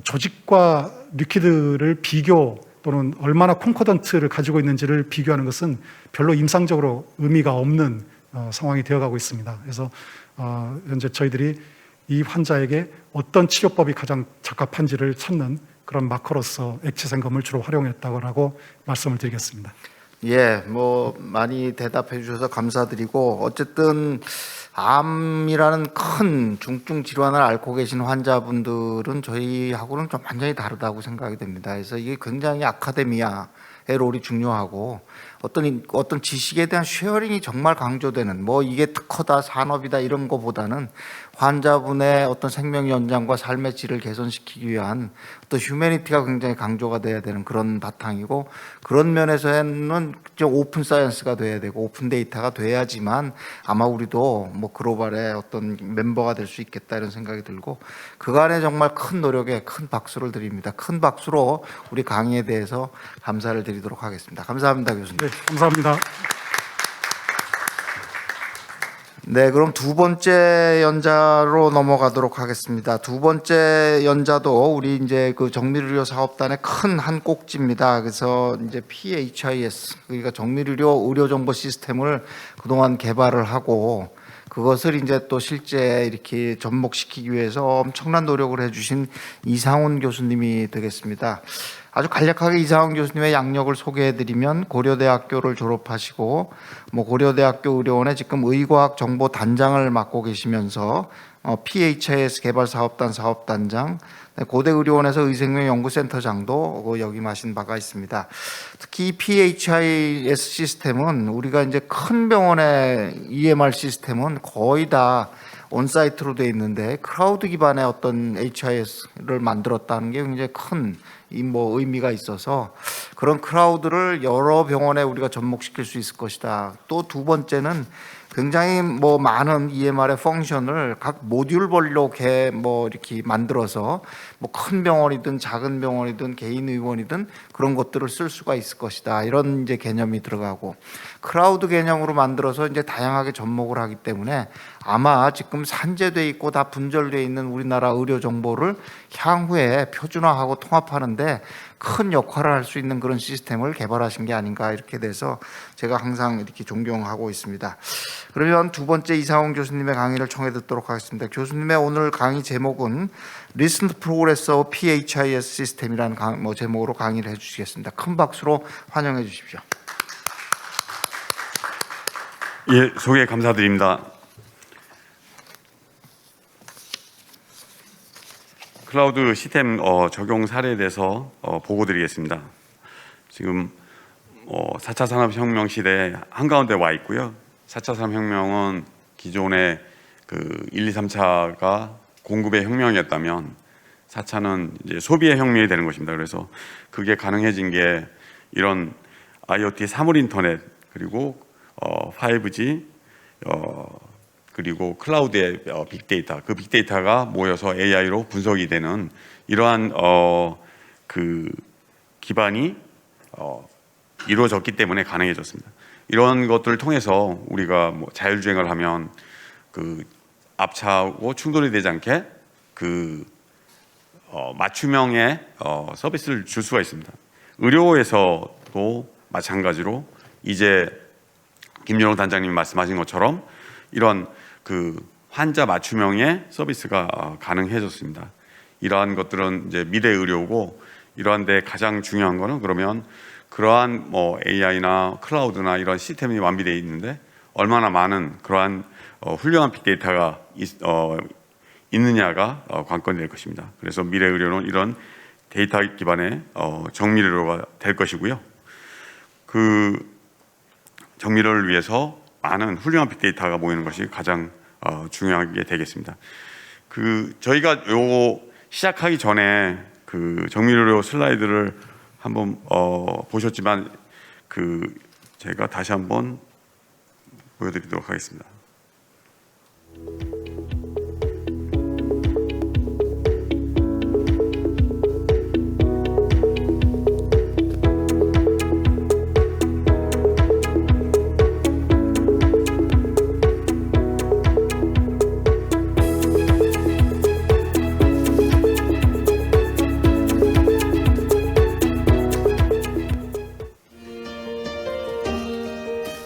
조직과 리퀴드를 비교 또는 얼마나 콘코던트를 가지고 있는지를 비교하는 것은 별로 임상적으로 의미가 없는 상황이 되어가고 있습니다. 그래서 현재 저희들이 이 환자에게 어떤 치료법이 가장 적합한지를 찾는 그런 마커로서 액체 생검을 주로 활용했다고 말씀을 드리겠습니다. 예, 뭐 많이 대답해 주셔서 감사드리고, 어쨌든 암이라는 큰 중증 질환을 앓고 계신 환자분들은 저희하고는 좀 완전히 다르다고 생각이 됩니다. 그래서 이게 굉장히 아카데미아의 롤이 중요하고, 어떤 지식에 대한 쉐어링이 정말 강조되는, 뭐 이게 특허다 산업이다 이런 거보다는 환자분의 어떤 생명 연장과 삶의 질을 개선시키기 위한 어떤 휴머니티가 굉장히 강조가 돼야 되는 그런 바탕이고, 그런 면에서는 좀 오픈 사이언스가 돼야 되고 오픈 데이터가 돼야지만 아마 우리도 뭐 글로벌의 어떤 멤버가 될 수 있겠다 이런 생각이 들고, 그간에 정말 큰 노력에 큰 박수를 드립니다. 큰 박수로 우리 강의에 대해서 감사를 드리도록 하겠습니다. 감사합니다, 교수님. 네, 감사합니다. 네, 그럼 두 번째 연자로 넘어가도록 하겠습니다. 두 번째 연자도 우리 이제 그 정밀의료 사업단의 큰 한 꼭지입니다. 그래서 이제 PHIS, 그러니까 정밀의료 의료정보 시스템을 그동안 개발을 하고, 그것을 이제 또 실제 이렇게 접목시키기 위해서 엄청난 노력을 해주신 이상훈 교수님이 되겠습니다. 아주 간략하게 이상훈 교수님의 양력을 소개해드리면, 고려대학교를 졸업하시고 뭐 고려대학교 의료원에 지금 의과학정보단장을 맡고 계시면서 PHIS 개발사업단 사업단장, 고대의료원에서 의생명연구센터장도 역임하신 바가 있습니다. 특히 이 PHIS 시스템은 우리가 이제 큰 병원의 EMR 시스템은 거의 다 온사이트로 되어 있는데, 클라우드 기반의 어떤 HIS를 만들었다는 게 굉장히 큰 의미가 있어서 그런 클라우드를 여러 병원에 우리가 접목시킬 수 있을 것이다. 또 두 번째는 굉장히 뭐 많은 EMR의 펑션을 각 모듈별로 이렇게 만들어서 뭐 큰 병원이든 작은 병원이든 개인 의원이든 그런 것들을 쓸 수가 있을 것이다. 이런 이제 개념이 들어가고, 클라우드 개념으로 만들어서 이제 다양하게 접목을 하기 때문에 아마 지금 산재돼 있고 다 분절돼 있는 우리나라 의료 정보를 향후에 표준화하고 통합하는데 큰 역할을 할 수 있는 그런 시스템을 개발하신 게 아닌가, 이렇게 돼서 제가 항상 이렇게 존경하고 있습니다. 그러면 두 번째 이상훈 교수님의 강의를 청해 듣도록 하겠습니다. 교수님의 오늘 강의 제목은 Recent Progress of PHIS System이라는 제목으로 강의를 해주시겠습니다. 큰 박수로 환영해 주십시오. 예, 소개 감사드립니다. 클라우드 시스템 적용 사례에 대해서 보고드리겠습니다. 지금 4차 산업혁명 시대 한가운데 와 있고요. 4차 산업혁명은 기존의 그 1, 2, 3차가 공급의 혁명이었다면 4차는 이제 소비의 혁명이 되는 것입니다. 그래서 그게 가능해진 게 이런 IoT 사물 인터넷, 그리고 5G, 그리고 클라우드의 빅데이터, 그 빅데이터가 모여서 AI로 분석이 되는 이러한 그 기반이 이루어졌기 때문에 가능해졌습니다. 이런 것들을 통해서 우리가 뭐 자율주행을 하면 그 앞차하고 충돌이 되지 않게 그 맞춤형의 서비스를 줄 수가 있습니다. 의료에서도 마찬가지로 이제 김연호 단장님이 말씀하신 것처럼 이런 그 환자 맞춤형의 서비스가 가능해졌습니다. 이러한 것들은 이제 미래 의료고, 이러한데 가장 중요한 거는 그러면 그러한 뭐 AI나 클라우드나 이런 시스템이 완비되어 있는데 얼마나 많은 그러한 훌륭한 빅데이터가 있느냐가 관건이 될 것입니다. 그래서 미래 의료는 이런 데이터 기반의 정밀 의료가 될 것이고요. 그 정밀을 위해서 많은 훌륭한 빅데이터가 모이는 것이 가장 중요하게 되겠습니다. 그 저희가 요거 시작하기 전에 그 정밀의료 슬라이드를 한번 보셨지만, 그 제가 다시 한번 보여드리도록 하겠습니다.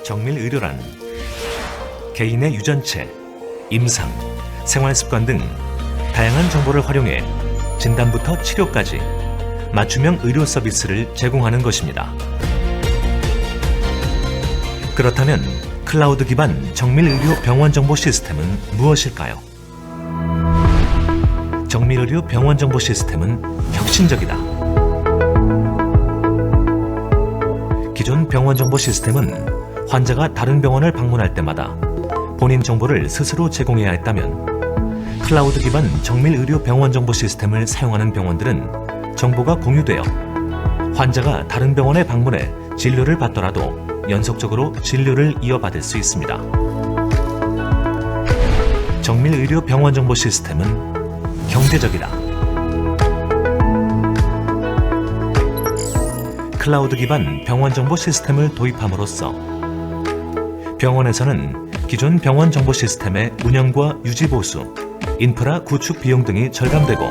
정밀 의료란 개인의 유전체, 임상, 생활습관 등 다양한 정보를 활용해 진단부터 치료까지 맞춤형 의료 서비스를 제공하는 것입니다. 그렇다면 클라우드 기반 정밀 의료 병원 정보 시스템은 무엇일까요? 정밀 의료 병원 정보 시스템은 혁신적이다. 기존 병원 정보 시스템은 환자가 다른 병원을 방문할 때마다 본인 정보를 스스로 제공해야 했다면 클라우드 기반 정밀 의료 병원 정보 시스템을 사용하는 병원들은 정보가 공유되어 환자가 다른 병원에 방문해 진료를 받더라도 연속적으로 진료를 이어받을 수 있습니다. 정밀 의료 병원 정보 시스템은 경제적이다. 클라우드 기반 병원 정보 시스템을 도입함으로써 병원에서는 기존 병원 정보 시스템의 운영과 유지 보수, 인프라 구축 비용 등이 절감되고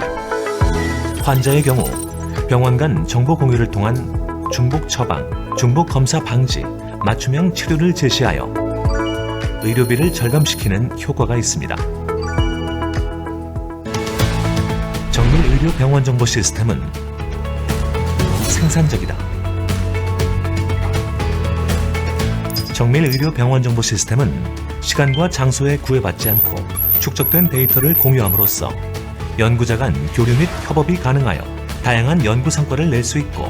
환자의 경우 병원 간 정보 공유를 통한 중복 처방, 중복 검사 방지, 맞춤형 치료를 제시하여 의료비를 절감시키는 효과가 있습니다. 정밀 의료 병원 정보 시스템은 생산적이다. 정밀 의료 병원 정보 시스템은 시간과 장소에 구애받지 않고 축적된 데이터를 공유함으로써 연구자 간 교류 및 협업이 가능하여 다양한 연구 성과를 낼 수 있고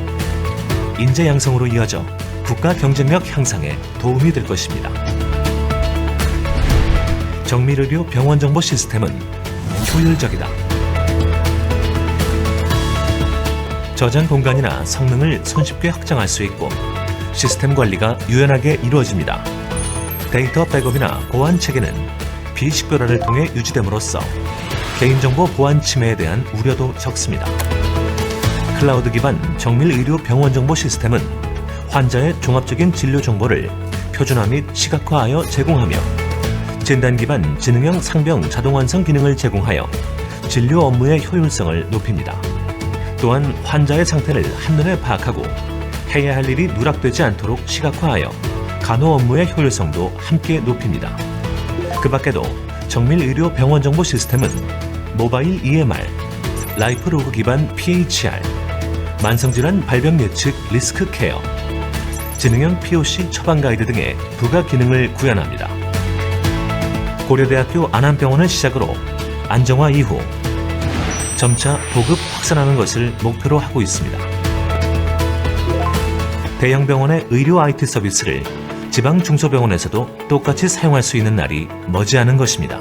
인재 양성으로 이어져 국가 경쟁력 향상에 도움이 될 것입니다. 정밀 의료 병원 정보 시스템은 효율적이다. 저장 공간이나 성능을 손쉽게 확장할 수 있고 시스템 관리가 유연하게 이루어집니다. 데이터 백업이나 보안 체계는 비식별화를 통해 유지됨으로써 개인정보 보안 침해에 대한 우려도 적습니다. 클라우드 기반 정밀 의료 병원 정보 시스템은 환자의 종합적인 진료 정보를 표준화 및 시각화하여 제공하며 진단 기반 지능형 상병 자동 완성 기능을 제공하여 진료 업무의 효율성을 높입니다. 또한 환자의 상태를 한눈에 파악하고 해야 할 일이 누락되지 않도록 시각화하여 간호 업무의 효율성도 함께 높입니다. 그 밖에도 정밀 의료 병원 정보 시스템은 모바일 EMR, 라이프 로그 기반 PHR, 만성질환 발병 예측 리스크 케어, 지능형 POC 처방 가이드 등의 부가 기능을 구현합니다. 고려대학교 안암병원을 시작으로 안정화 이후 점차 보급 확산하는 것을 목표로 하고 있습니다. 대형 병원의 의료 IT 서비스를 지방 중소병원에서도 똑같이 사용할 수 있는 날이 머지않은 것입니다.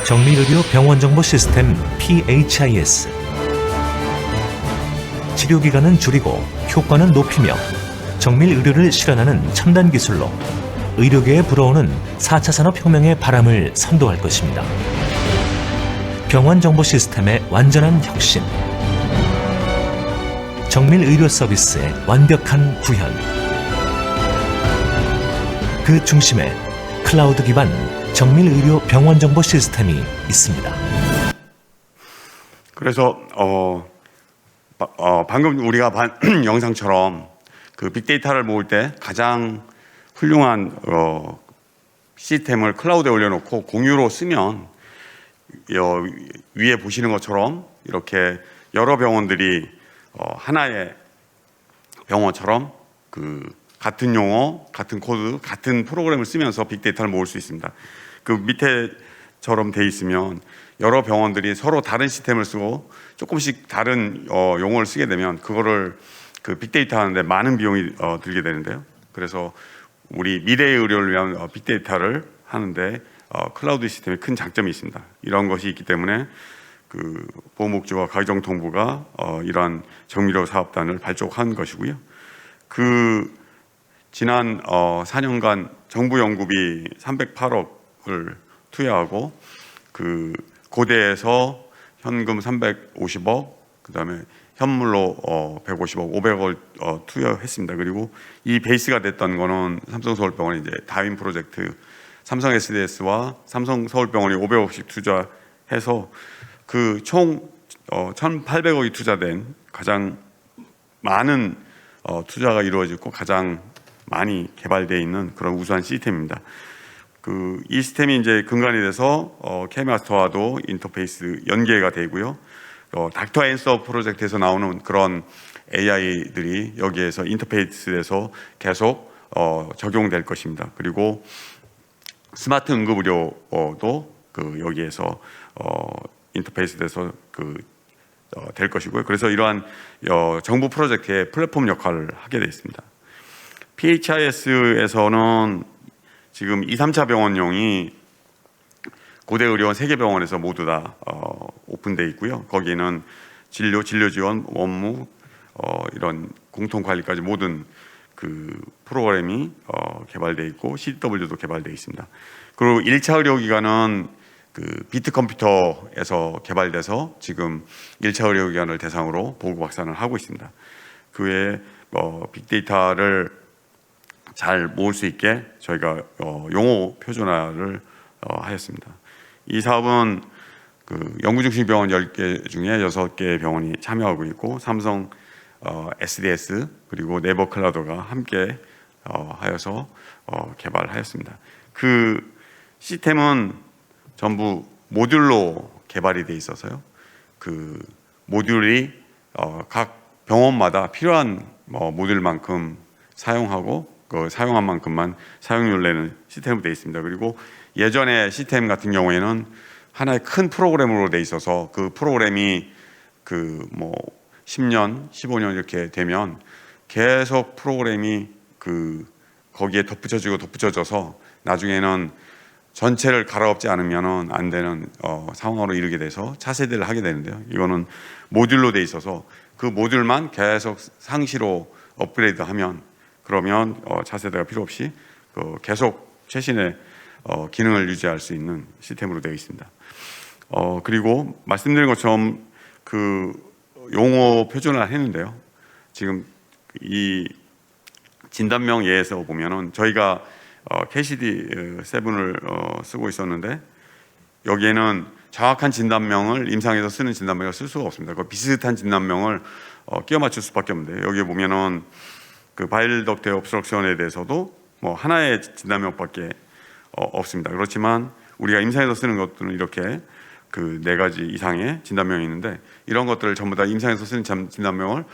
정밀의료 병원 정보 시스템 PHIS. 치료기간은 줄이고 효과는 높이며 정밀 의료를 실현하는 첨단 기술로 의료계에 불어오는 4차 산업혁명의 바람을 선도할 것입니다. 병원 정보 시스템의 완전한 혁신, 정밀 의료 서비스의 완벽한 구현, 그 중심에 클라우드 기반 정밀 의료 병원 정보 시스템이 있습니다. 그래서 방금 우리가 본 영상처럼 그 빅데이터를 모을 때 가장 훌륭한 시스템을 클라우드에 올려놓고 공유로 쓰면 위에 보시는 것처럼 이렇게 여러 병원들이 하나의 병원처럼 그 같은 용어, 같은 코드, 같은 프로그램을 쓰면서 빅데이터를 모을 수 있습니다. 그 밑에처럼 돼 있으면 여러 병원들이 서로 다른 시스템을 쓰고 조금씩 다른 용어를 쓰게 되면 그거를 그 빅데이터 하는데 많은 비용이 들게 되는데요. 그래서 우리 미래의 의료를 위한 빅데이터를 하는데 클라우드 시스템에 큰 장점이 있습니다. 이런 것이 있기 때문에 그 보호목적과 가정통부가 이러한 정밀호 사업단을 발족한 것이고요. 그 지난 4년간 정부 연구비 308억을 투여하고 그 고대에서 현금 350억, 그다음에 현물로 150억, 500억 투여했습니다. 그리고 이 베이스가 됐던 거는 삼성서울병원이 이제 다윈 프로젝트, 삼성 SDS와 삼성 서울병원이 500억씩 투자해서 그 총 1,800억이 투자된 가장 많은 투자가 이루어지고 가장 많이 개발되어 있는 그런 우수한 시스템입니다. 이 시스템이 이제 근간이 돼서 K마스터와도 인터페이스 연계가 되고요. 닥터 앤서 프로젝트에서 나오는 그런 AI들이 여기에서 인터페이스에서 계속 적용될 것입니다. 그리고 스마트 응급의료도 여기에서 인터페이스돼서 될 것이고요. 그래서 이러한 정부 프로젝트의 플랫폼 역할을 하게 되어 있습니다. PHIS에서는 지금 2, 3차 병원용이 고대의료원 3개 병원에서 모두 다 오픈되어 있고요. 거기는 진료 지원, 업무, 이런 공통 관리까지 모든 그 프로그램이 개발되어 있고 CDW도 개발되어 있습니다. 그리고 1차 의료기관은 그 비트 컴퓨터에서 개발돼서 지금 1차 의료기관을 대상으로 보고 확산을 하고 있습니다. 그 외에 빅데이터를 잘 모을 수 있게 저희가 용어 표준화를 하였습니다. 이 사업은 그 연구중심 병원 10개 중에 6개 병원이 참여하고 있고 삼성 SDS 그리고 네이버 클라우드가 함께 하여서 개발하였습니다. 그 시스템은 전부 모듈로 개발이 돼 있어서요. 그 모듈이 각 병원마다 필요한 모듈만큼 사용하고 그 사용한 만큼만 사용료를 내는 시스템으로 되어 있습니다. 그리고 예전의 시스템 같은 경우에는 하나의 큰 프로그램으로 되어 있어서 그 프로그램이 10년, 15년 이렇게 되면 계속 프로그램이 거기에 덧붙여져서 나중에는 전체를 갈아엎지 않으면 안 되는 상황으로 이르게 돼서 차세대를 하게 되는데요. 이거는 모듈로 되어 있어서 그 모듈만 계속 상시로 업그레이드하면 그러면 차세대가 필요 없이 계속 최신의 기능을 유지할 수 있는 시스템으로 되어 있습니다. 그리고 말씀드린 것처럼 그 용어 표준화를 했는데요. 지금 이 진단명 예에서 보면은 저희가 KCD7을 쓰고 있었는데 여기에는 정확한 진단명을 임상에서 쓰는 진단명을 쓸 수가 없습니다. 그 비슷한 진단명을 끼워 맞출 수밖에 없는데 여기에 보면은 그 바일 덕트 옵스트럭션에 대해서도 하나의 진단명밖에 없습니다. 그렇지만 우리가 임상에서 쓰는 것들은 이렇게 그 4가지 이상의 진단명이 있는데 이런 것들을 전부 다 임상에서 쓰는 진단명을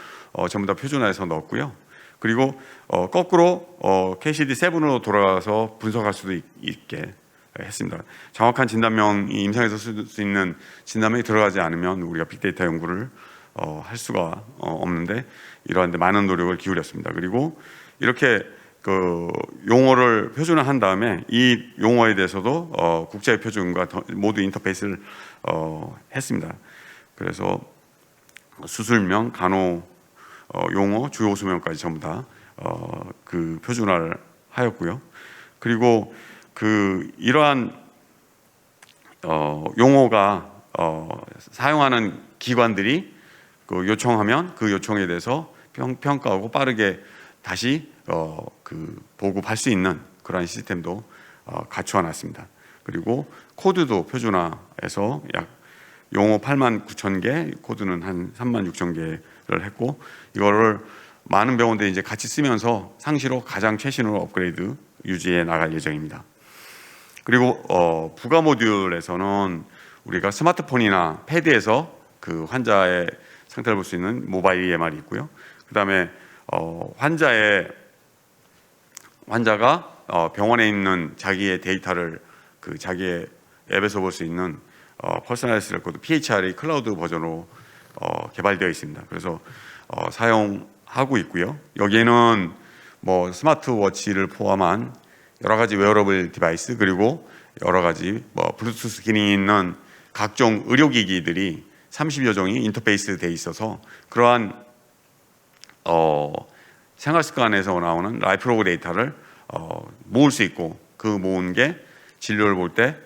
전부 다 표준화해서 넣었고요. 그리고 거꾸로 KCD7으로 돌아가서 분석할 수도 있게 했습니다. 정확한 진단명이 임상에서 쓸 수 있는 진단명이 들어가지 않으면 우리가 빅데이터 연구를 할 수가 없는데 이러한 데 많은 노력을 기울였습니다. 그리고 이렇게 그 용어를 표준화한 다음에 이 용어에 대해서도 국제 표준과 모두 인터페이스를 했습니다. 그래서 수술명, 간호 용어, 주요 수명까지 전부 다 그 표준화를 하였고요. 그리고 이러한 용어가 사용하는 기관들이 요청하면 그 요청에 대해서 평가하고 빠르게 다시 보급할 수 있는 그러한 시스템도 갖추어 놨습니다. 그리고 코드도 표준화해서 약 용어 89,000개, 코드는 한 36,000개를 했고 이거를 많은 병원들이 이제 같이 쓰면서 상시로 가장 최신으로 업그레이드 유지해 나갈 예정입니다. 그리고 부가 모듈에서는 우리가 스마트폰이나 패드에서 그 환자의 상태를 볼 수 있는 모바일 EMR이 있고요. 그다음에 환자가 병원에 있는 자기의 데이터를 자기의 앱에서 볼 수 있는 퍼스널라이즈 레코드 PHR이 클라우드 버전으로 개발되어 있습니다. 그래서 사용하고 있고요. 여기에는 스마트워치를 포함한 여러 가지 웨어러블 디바이스 그리고 여러 가지 블루투스 기능이 있는 각종 의료기기들이 30여 종이 인터페이스 돼 있어서 그러한 생활 습관에서 나오는 라이프로그 데이터를 모을 수 있고, 그 모은 게 진료를 볼 때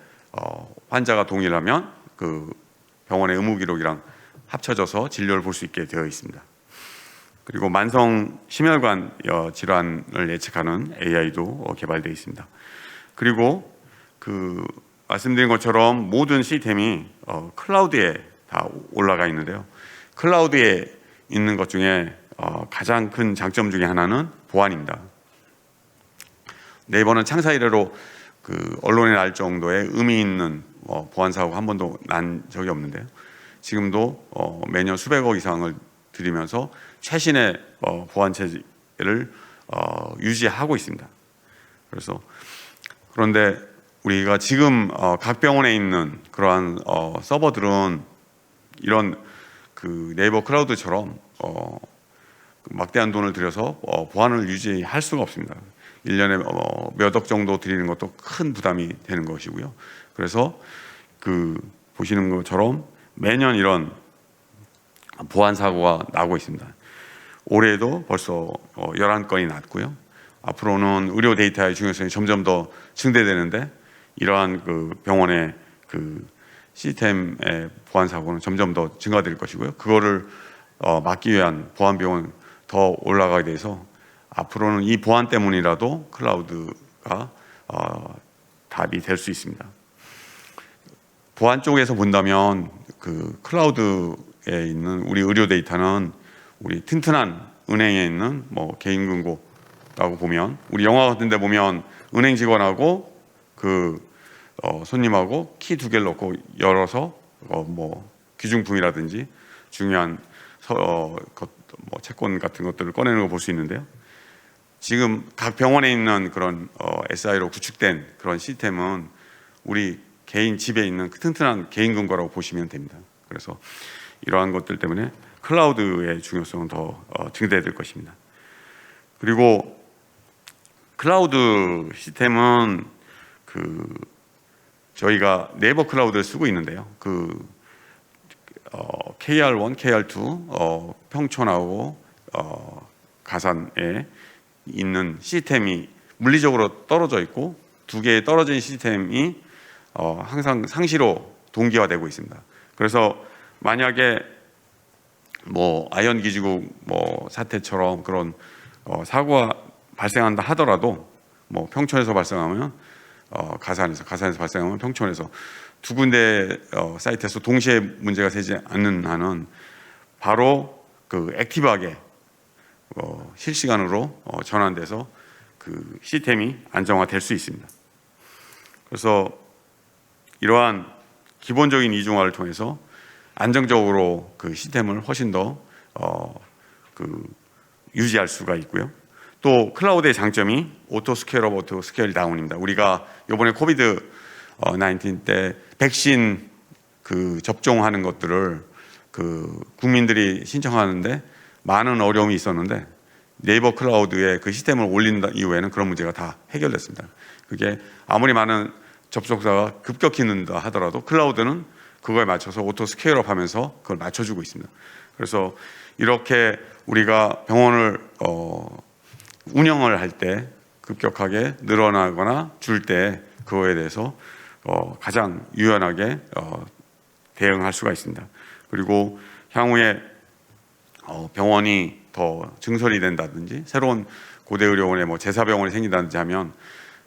환자가 동일하면 그 병원의 의무 기록이랑 합쳐져서 진료를 볼 수 있게 되어 있습니다. 그리고 만성 심혈관 질환을 예측하는 AI도 개발되어 있습니다. 그리고 그 말씀드린 것처럼 모든 시스템이 클라우드에 다 올라가 있는데요. 클라우드에 있는 것 중에 가장 큰 장점 중에 하나는 보안입니다. 네이버는 창사 이래로 그 언론에 날 정도의 의미 있는 보안 사고가 한 번도 난 적이 없는데요. 지금도 매년 수백억 이상을 들이면서 최신의 보안 체계를 유지하고 있습니다. 그런데 우리가 지금 각 병원에 있는 그러한 서버들은 이런 그 네이버 클라우드처럼 막대한 돈을 들여서 보안을 유지할 수가 없습니다. 1년에 몇 억 정도 들이는 것도 큰 부담이 되는 것이고요. 그래서 그 보시는 것처럼 매년 이런 보안 사고가 나고 있습니다. 올해도 벌써 11건이 났고요. 앞으로는 의료 데이터의 중요성이 점점 더 증대되는데, 이러한 그 병원의 그 시스템의 보안 사고는 점점 더 증가될 것이고요. 그거를 막기 위한 보안 비용은 더 올라가게 돼서 앞으로는 이 보안 때문이라도 클라우드가 답이 될 수 있습니다. 보안 쪽에서 본다면 그 클라우드에 있는 우리 의료 데이터는 우리 튼튼한 은행에 있는 뭐 개인금고라고 보면, 우리 영화 같은 데 보면 은행 직원하고 그 손님하고 키 2개를 넣고 열어서 뭐 귀중품이라든지 중요한 뭐 채권 같은 것들을 꺼내는 거 볼 수 있는데요. 지금 각 병원에 있는 그런 SI로 구축된 그런 시스템은 우리 개인 집에 있는 튼튼한 개인 금고라고 보시면 됩니다. 그래서 이러한 것들 때문에 클라우드의 중요성은 더 증대될 것입니다. 그리고 클라우드 시스템은 그 저희가 네이버 클라우드를 쓰고 있는데요. 그 KR1, KR2 평촌하고 가산에 있는 시스템이 물리적으로 떨어져 있고, 두 개의 떨어진 시스템이 항상 상시로 동기화되고 있습니다. 그래서 만약에 뭐 아이언 기지국 뭐 사태처럼 그런 사고가 발생한다 하더라도, 뭐 평촌에서 발생하면 가산에서 발생하면 평촌에서 두 군데 사이트에서 동시에 문제가 되지 않는 한은 바로 그 액티브하게 실시간으로 전환돼서 그 시스템이 안정화될 수 있습니다. 그래서 이러한 기본적인 이중화를 통해서 안정적으로 그 시스템을 훨씬 더 유지할 수가 있고요. 또 클라우드의 장점이 오토 스케일업, 오토 스케일 다운입니다. 우리가 이번에 코비드 19 때 백신 그 접종하는 것들을 그 국민들이 신청하는데 많은 어려움이 있었는데, 네이버 클라우드에 그 시스템을 올린 이후에는 그런 문제가 다 해결됐습니다. 그게 아무리 많은 접속자가 급격히 는다 하더라도 클라우드는 그거에 맞춰서 오토 스케일업 하면서 그걸 맞춰주고 있습니다. 그래서 이렇게 우리가 병원을 운영을 할 때 급격하게 늘어나거나 줄 때 그거에 대해서 가장 유연하게 대응할 수가 있습니다. 그리고 향후에 병원이 더 증설이 된다든지 새로운 고대 의료원에 뭐 제사병원이 생긴다든지 하면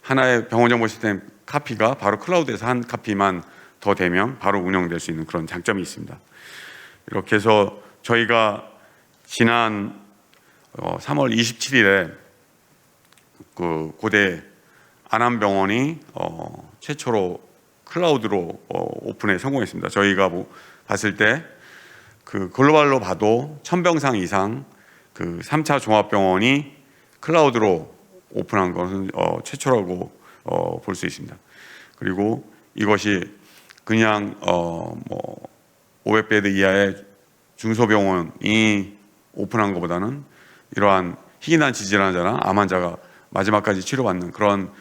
하나의 병원 정보 시스템 카피가 바로 클라우드에서 한 카피만 더 되면 바로 운영될 수 있는 그런 장점이 있습니다. 이렇게 해서 저희가 지난 3월 27일에 그 고대 안암병원이 최초로 클라우드로 오픈에 성공했습니다. 저희가 봤을 때 그 글로벌로 봐도 1000병상 이상 그 3차 종합병원이 클라우드로 오픈한 것은 최초라고 볼 수 있습니다. 그리고 이것이 그냥 뭐 500베드 이하의 중소병원이 오픈한 것보다는 이러한 희귀난 지질환자나 암 환자가 마지막까지 치료받는 그런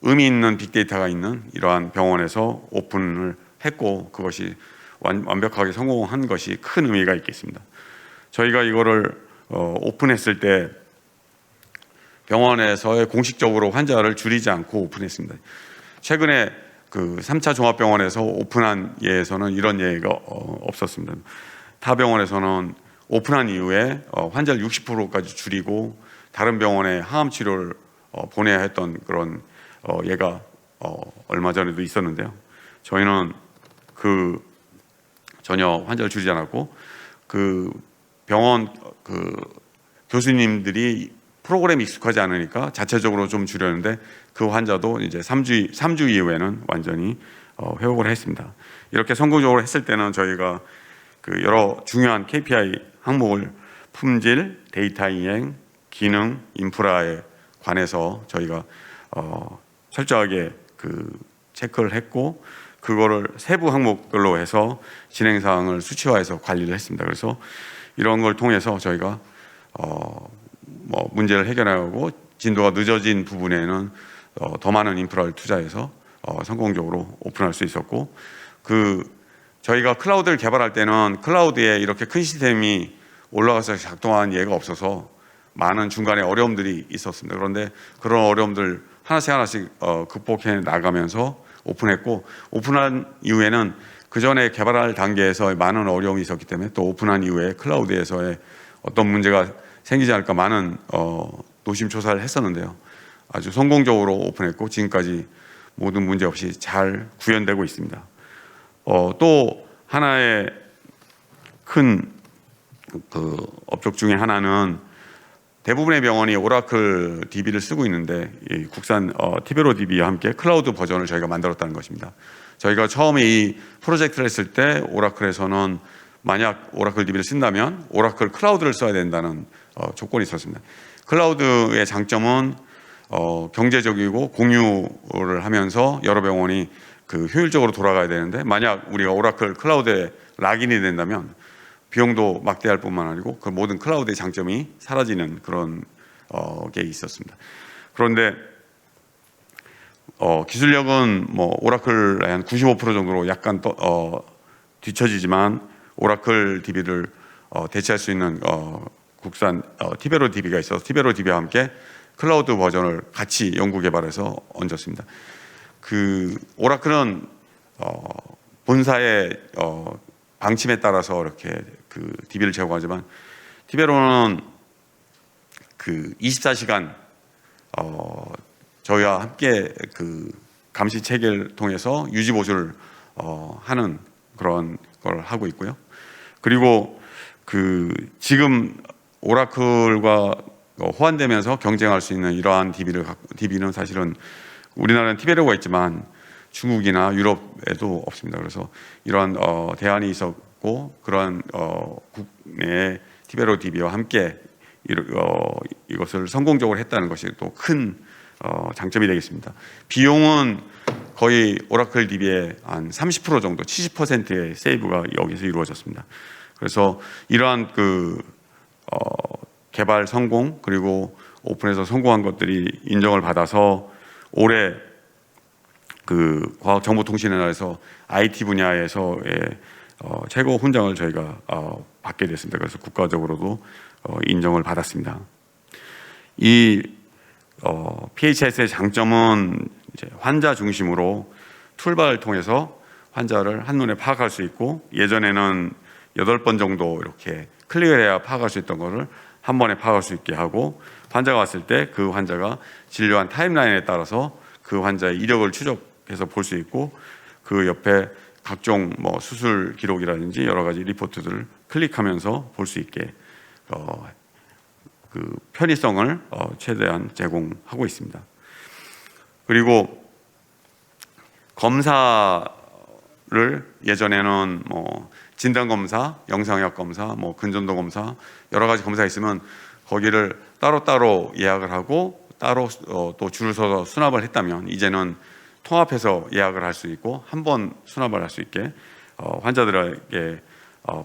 의미 있는 빅데이터가 있는 이러한 병원에서 오픈을 했고 그것이 완벽하게 성공한 것이 큰 의미가 있겠습니다. 저희가 이거를 오픈했을 때 병원에서의 공식적으로 환자를 줄이지 않고 오픈했습니다. 최근에 그 3차 종합병원에서 오픈한 예에서는 이런 예가 없었습니다. 타 병원에서는 오픈한 이후에 환자를 60%까지 줄이고 다른 병원에 항암 치료를 보내야 했던 그런 예가 얼마 전에도 있었는데요. 저희는 그 전혀 환자를 줄이지 않았고 그 병원 그 교수님들이 프로그램이 익숙하지 않으니까 자체적으로 좀 줄였는데 그 환자도 이제 3주 이후에는 완전히 회복을 했습니다. 이렇게 성공적으로 했을 때는 저희가 그 여러 중요한 KPI 항목을 품질, 데이터 이행, 기능, 인프라에 관해서 저희가 철저하게 그 체크를 했고 그거를 세부 항목별로 해서 진행 사항을 수치화해서 관리를 했습니다. 그래서 이런 걸 통해서 저희가 뭐 문제를 해결하고 진도가 늦어진 부분에는 더 많은 인프라를 투자해서 성공적으로 오픈할 수 있었고 그 저희가 클라우드를 개발할 때는 클라우드에 이렇게 큰 시스템이 올라가서 작동하는 예가 없어서 많은 중간에 어려움들이 있었습니다. 그런데 그런 어려움들 하나씩 극복해 나가면서 오픈했고 오픈한 이후에는 그 전에 개발할 단계에서 많은 어려움이 있었기 때문에 또 오픈한 이후에 클라우드에서의 어떤 문제가 생기지 않을까 많은 노심초사를 했었는데요. 아주 성공적으로 오픈했고 지금까지 모든 문제 없이 잘 구현되고 있습니다. 또 하나의 큰 그 업적 중에 하나는 대부분의 병원이 오라클 DB를 쓰고 있는데 이 국산 티베로 DB와 함께 클라우드 버전을 저희가 만들었다는 것입니다. 저희가 처음에 이 프로젝트를 했을 때 오라클에서는 만약 오라클 DB를 쓴다면 오라클 클라우드를 써야 된다는 조건이 있었습니다. 클라우드의 장점은 경제적이고 공유를 하면서 여러 병원이 그 효율적으로 돌아가야 되는데 만약 우리가 오라클 클라우드에 락인이 된다면 비용도 막대할 뿐만 아니고 그 모든 클라우드의 장점이 사라지는 그런 게 있었습니다. 그런데 기술력은 뭐 오라클의 한 95% 정도로 약간 뒤처지지만 오라클 DB를 대체할 수 있는 국산 티베로 DB가 있어서 티베로 DB와 함께 클라우드 버전을 같이 연구 개발해서 얹었습니다. 그 오라클은 본사의 방침에 따라서 이렇게 그 DB를 제공하지만 티베로는 그 24시간 저희와 함께 그 감시 체계를 통해서 유지 보수를 하는 그런 걸 하고 있고요. 그리고 그 지금 오라클과 호환되면서 경쟁할 수 있는 이러한 DB는 사실은 우리나라는 티베로가 있지만 중국이나 유럽에도 없습니다. 그래서 이러한 대안이 있었고 그러한 국내의 티베로 DB와 함께 이것을 성공적으로 했다는 것이 또 큰 장점이 되겠습니다. 비용은 거의 오라클 DB의 한 30% 정도, 70%의 세이브가 여기서 이루어졌습니다. 그래서 이러한 그 개발 성공 그리고 오픈해서 성공한 것들이 인정을 받아서 올해 그 과학정보통신의 날에서 IT 분야에서의 최고 훈장을 저희가 받게 됐습니다. 그래서 국가적으로도 인정을 받았습니다. 이 PHS의 장점은 이제 환자 중심으로 툴바를 통해서 환자를 한눈에 파악할 수 있고 예전에는 8번 정도 이렇게 클릭을 해야 파악할 수 있던 것을 한 번에 파악할 수 있게 하고 환자가 왔을 때 그 환자가 진료한 타임라인에 따라서 그 환자의 이력을 추적해서 볼 수 있고 그 옆에 각종 뭐 수술 기록이라든지 여러 가지 리포트들을 클릭하면서 볼 수 있게 그 편의성을 최대한 제공하고 있습니다. 그리고 검사를 예전에는 뭐 진단 검사, 영상의학 검사, 뭐 근전도 검사 여러 가지 검사가 있으면 거기를 따로따로 예약을 하고 따로 또 줄을 서서 수납을 했다면 이제는 통합해서 예약을 할 수 있고 한 번 수납을 할 수 있게 환자들에게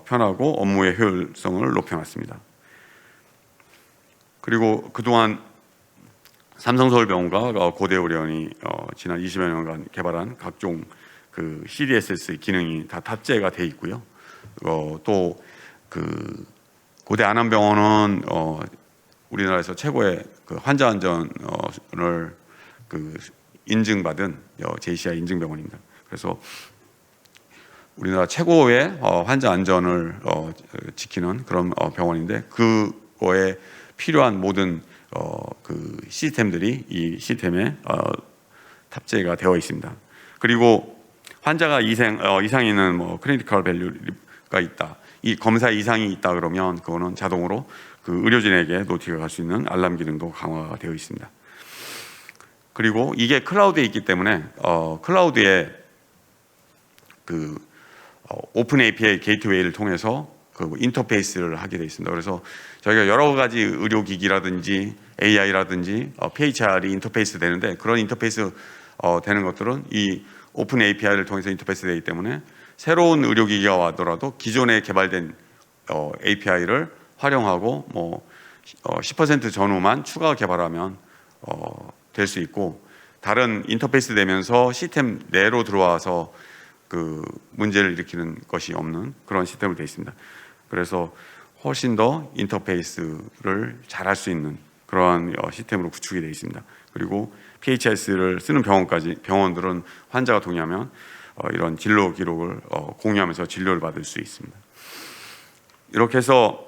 편하고 업무의 효율성을 높여놨습니다. 그리고 그동안 삼성서울병원과 고대의료원이 지난 20여 년간 개발한 각종 그 CDSS 기능이 다 탑재가 돼 있고요. 또 그 고대 안암병원은 우리나라에서 최고의 그 환자 안전을 그 인증받은 JCI 인증병원입니다. 그래서 우리나라 최고의 환자 안전을 지키는 그런 병원인데 그거에 필요한 모든 그 시스템들이 이 시스템에 탑재가 되어 있습니다. 그리고 환자가 이상이 있는 뭐 크리티컬 밸류가 있다, 이 검사 이상이 있다 그러면 그거는 자동으로 그 의료진에게 노티가 갈 수 있는 알람 기능도 강화가 되어 있습니다. 그리고 이게 클라우드에 있기 때문에 클라우드에 그 오픈 API 게이트웨이를 통해서 그 인터페이스를 하게 되어 있습니다. 그래서 저희가 여러 가지 의료기기라든지 AI라든지 PHR이 인터페이스 되는데 그런 인터페이스 되는 것들은 이 오픈 API를 통해서 인터페이스 되기 때문에 새로운 의료기기가 와더라도 기존에 개발된 API를 활용하고 뭐 10% 전후만 추가 개발하면 될 수 있고, 다른 인터페이스 되면서 시스템 내로 들어와서 그 문제를 일으키는 것이 없는 그런 시스템으로 되어 있습니다. 그래서 훨씬 더 인터페이스를 잘할 수 있는 그러한 시스템으로 구축이 되어 있습니다. 그리고 PHS를 쓰는 병원들은 환자가 동의하면 이런 진료 기록을 공유하면서 진료를 받을 수 있습니다. 이렇게 해서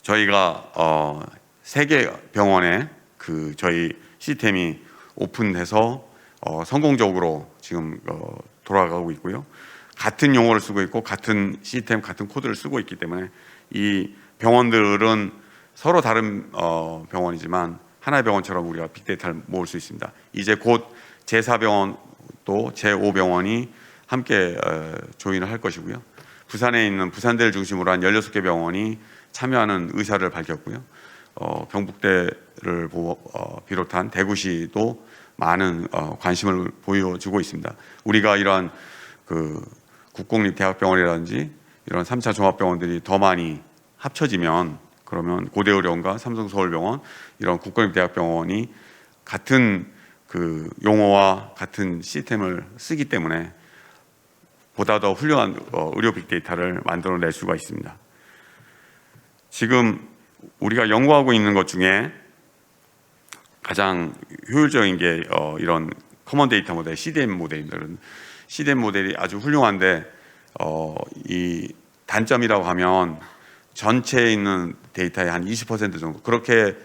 저희가 3개 병원에 그 저희 시스템이 오픈돼서 성공적으로 지금 돌아가고 있고요. 같은 용어를 쓰고 있고 같은 시스템, 같은 코드를 쓰고 있기 때문에 이 병원들은 서로 다른 병원이지만 하나의 병원처럼 우리가 빅데이터를 모을 수 있습니다. 이제 곧 제4병원 또 제5병원이 함께 조인을 할 것이고요. 부산에 있는 부산대를 중심으로 한 16개 병원이 참여하는 의사를 밝혔고요. 경북대를 비롯한 대구시도 많은 관심을 보여주고 있습니다. 우리가 이러한 그 국공립대학병원이라든지 이런 3차 종합병원들이 더 많이 합쳐지면 그러면 고대의료원과 삼성서울병원 이런 국공립대학병원이 같은 그 용어와 같은 시스템을 쓰기 때문에 보다 더 훌륭한 의료 빅데이터를 만들어낼 수가 있습니다. 지금 우리가 연구하고 있는 것 중에 가장 효율적인 게 이런 커먼 데이터 모델, CDM 모델입니다. CDM 모델이 아주 훌륭한데 이 단점이라고 하면 전체에 있는 데이터의 한 20% 정도 그렇게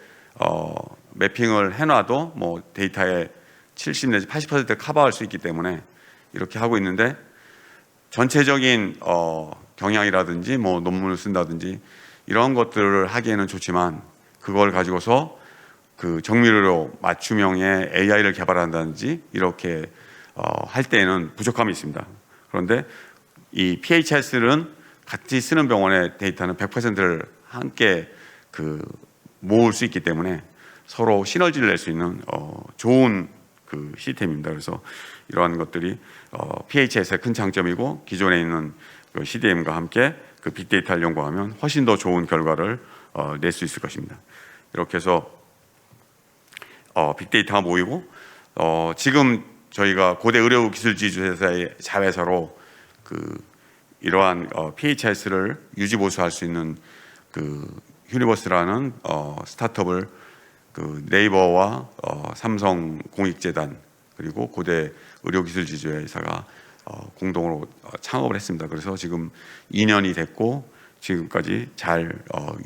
매핑을 해놔도 뭐 데이터의 70 내지 80%를 커버할 수 있기 때문에 이렇게 하고 있는데, 전체적인 경향이라든지 뭐 논문을 쓴다든지 이런 것들을 하기에는 좋지만 그걸 가지고서 그 정밀의료 맞춤형의 AI를 개발한다든지 이렇게 할 때에는 부족함이 있습니다. 그런데 이 PHS는 같이 쓰는 병원의 데이터는 100%를 함께 그 모을 수 있기 때문에 서로 시너지를 낼 수 있는 좋은 그 시스템입니다. 그래서 이러한 것들이 PHS의 큰 장점이고 기존에 있는 그 CDM과 함께 그 빅데이터를 연구하면 훨씬 더 좋은 결과를 낼 수 있을 것입니다. 이렇게 해서 빅데이터가 모이고 지금 저희가 고대 의료기술지주회사의 자회사로 그 이러한 PHS를 유지 보수할 수 있는 그 유니버스라는 스타트업을 그 네이버와 삼성공익재단 그리고 고대 의료기술지주회사가 공동으로 창업을 했습니다. 그래서 지금 2년이 됐고 지금까지 잘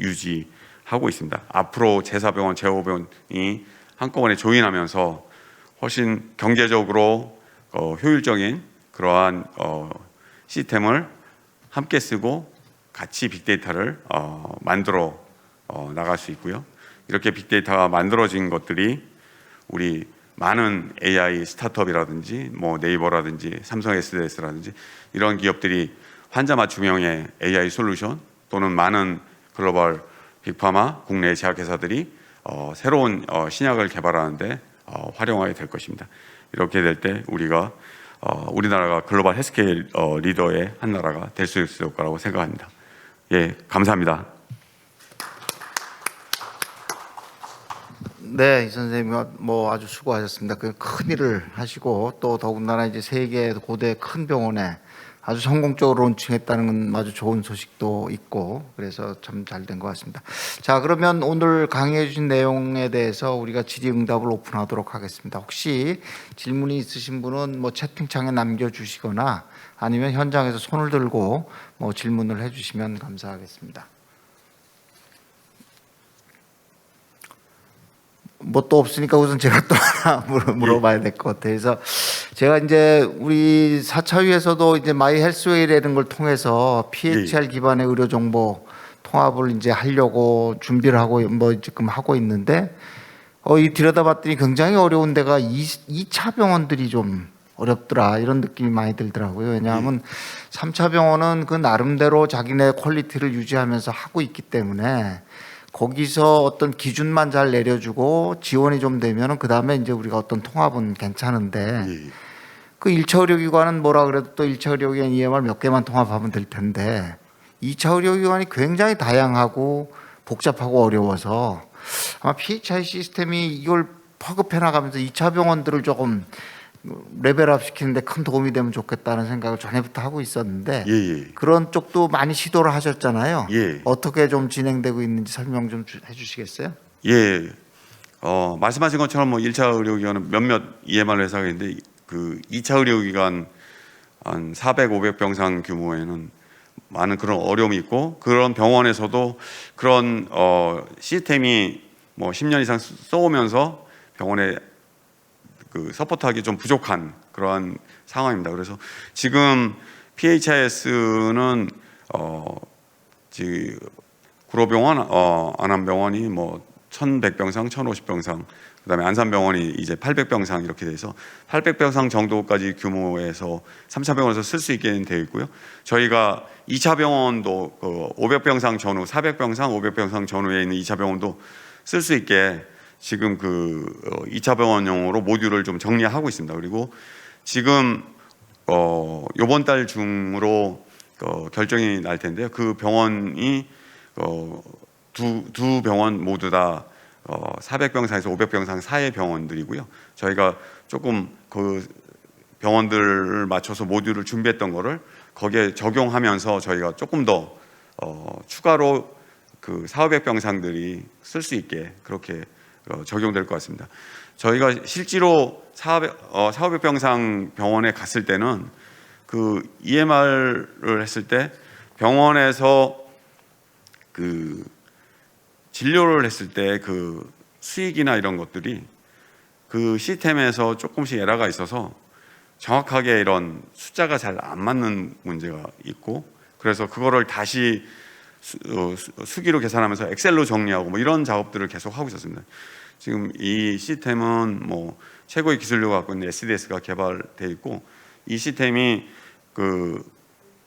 유지하고 있습니다. 앞으로 제4병원, 제5병원이 한꺼번에 조인하면서 훨씬 경제적으로 효율적인 그러한 시스템을 함께 쓰고 같이 빅데이터를 만들어 나갈 수 있고요. 이렇게 빅데이터가 만들어진 것들이 우리 많은 AI 스타트업이라든지 뭐 네이버라든지 삼성 SDS라든지 이런 기업들이 환자 맞춤형의 AI 솔루션 또는 많은 글로벌 빅파마 국내 제약회사들이 새로운 신약을 개발하는데 활용하게 될 것입니다. 이렇게 될 때 우리나라가 글로벌 헬스케어 리더의 한 나라가 될 수 있을 거라고 생각합니다. 예, 감사합니다. 네, 이 선생님 뭐 아주 수고하셨습니다. 그 큰 일을 하시고 또 더군다나 이제 세계 고대 큰 병원에 아주 성공적으로 론칭했다는 건 아주 좋은 소식도 있고 그래서 참 잘 된 것 같습니다. 자, 그러면 오늘 강의해 주신 내용에 대해서 우리가 질의응답을 오픈하도록 하겠습니다. 혹시 질문이 있으신 분은 뭐 채팅창에 남겨주시거나 아니면 현장에서 손을 들고 뭐 질문을 해주시면 감사하겠습니다. 뭐 또 없으니까 우선 제가 또 하나 물어봐야 될 것 같아요. 그래서 제가 이제 우리 사차위에서도 이제 마이 헬스웨이라는 걸 통해서 PHR 기반의 의료 정보 통합을 이제 하려고 준비를 하고 뭐 지금 하고 있는데 이 들여다봤더니 굉장히 어려운 데가 2차 병원들이 좀 어렵더라 이런 느낌이 많이 들더라고요. 왜냐하면 3차 병원은 그 나름대로 자기네 퀄리티를 유지하면서 하고 있기 때문에 거기서 어떤 기준만 잘 내려주고 지원이 좀 되면은 그 다음에 이제 우리가 어떤 통합은 괜찮은데 그 1차 의료기관은 뭐라 그래도 또 1차 의료기관 EMR 몇 개만 통합하면 될 텐데 2차 의료기관이 굉장히 다양하고 복잡하고 어려워서 아마 PHI 시스템이 이걸 퍼급해 나가면서 2차 병원들을 조금 레벨업 시키는데 큰 도움이 되면 좋겠다는 생각을 전에부터 하고 있었는데 그런 쪽도 많이 시도를 하셨잖아요. 어떻게 좀 진행되고 있는지 설명 좀 해주시겠어요? 예. 말씀하신 것처럼 뭐 1차 의료기관은 몇몇 EMR 회사가 있는데 그 2차 의료기관 한 400, 500병상 규모에는 많은 그런 어려움이 있고 그런 병원에서도 그런 시스템이 뭐 10년 이상 써오면서 병원에 그 서포트하기 좀 부족한 그러한 상황입니다. 그래서 지금 PHIS는 구로병원, 안암병원이 뭐 1,100병상, 1,050병상, 그다음에 안산병원이 이제 800병상 이렇게 돼서 800병상 정도까지 규모에서 3차 병원에서 쓸 수 있게 되어 있고요. 저희가 2차 병원도 500병상 전후, 400병상, 500병상 전후에 있는 2차 병원도 쓸 수 있게 지금 2차 병원용으로 모듈을 좀 정리하고 있습니다. 그리고 지금 이번 달 중으로 결정이 날 텐데요. 그 병원이 두 병원 모두 다 400병상에서 500병상 사이의 병원들이고요. 저희가 조금 그 병원들을 맞춰서 모듈을 준비했던 거를 거기에 적용하면서 저희가 조금 더 추가로 그 400병상들이 쓸 수 있게 그렇게 적용될 것 같습니다. 저희가 실제로 400병상 병원에 갔을 때는 그 EMR을 했을 때 병원에서 그 진료를 했을 때 그 수익이나 이런 것들이 그 시스템에서 조금씩 에러가 있어서 정확하게 이런 숫자가 잘 안 맞는 문제가 있고 그래서 그거를 다시 수기로 계산하면서 엑셀로 정리하고 뭐 이런 작업들을 계속 하고 있었습니다. 지금 이 시스템은 뭐 최고의 기술력을 갖고 있는 SDS가 개발되어 있고 이 시스템이 그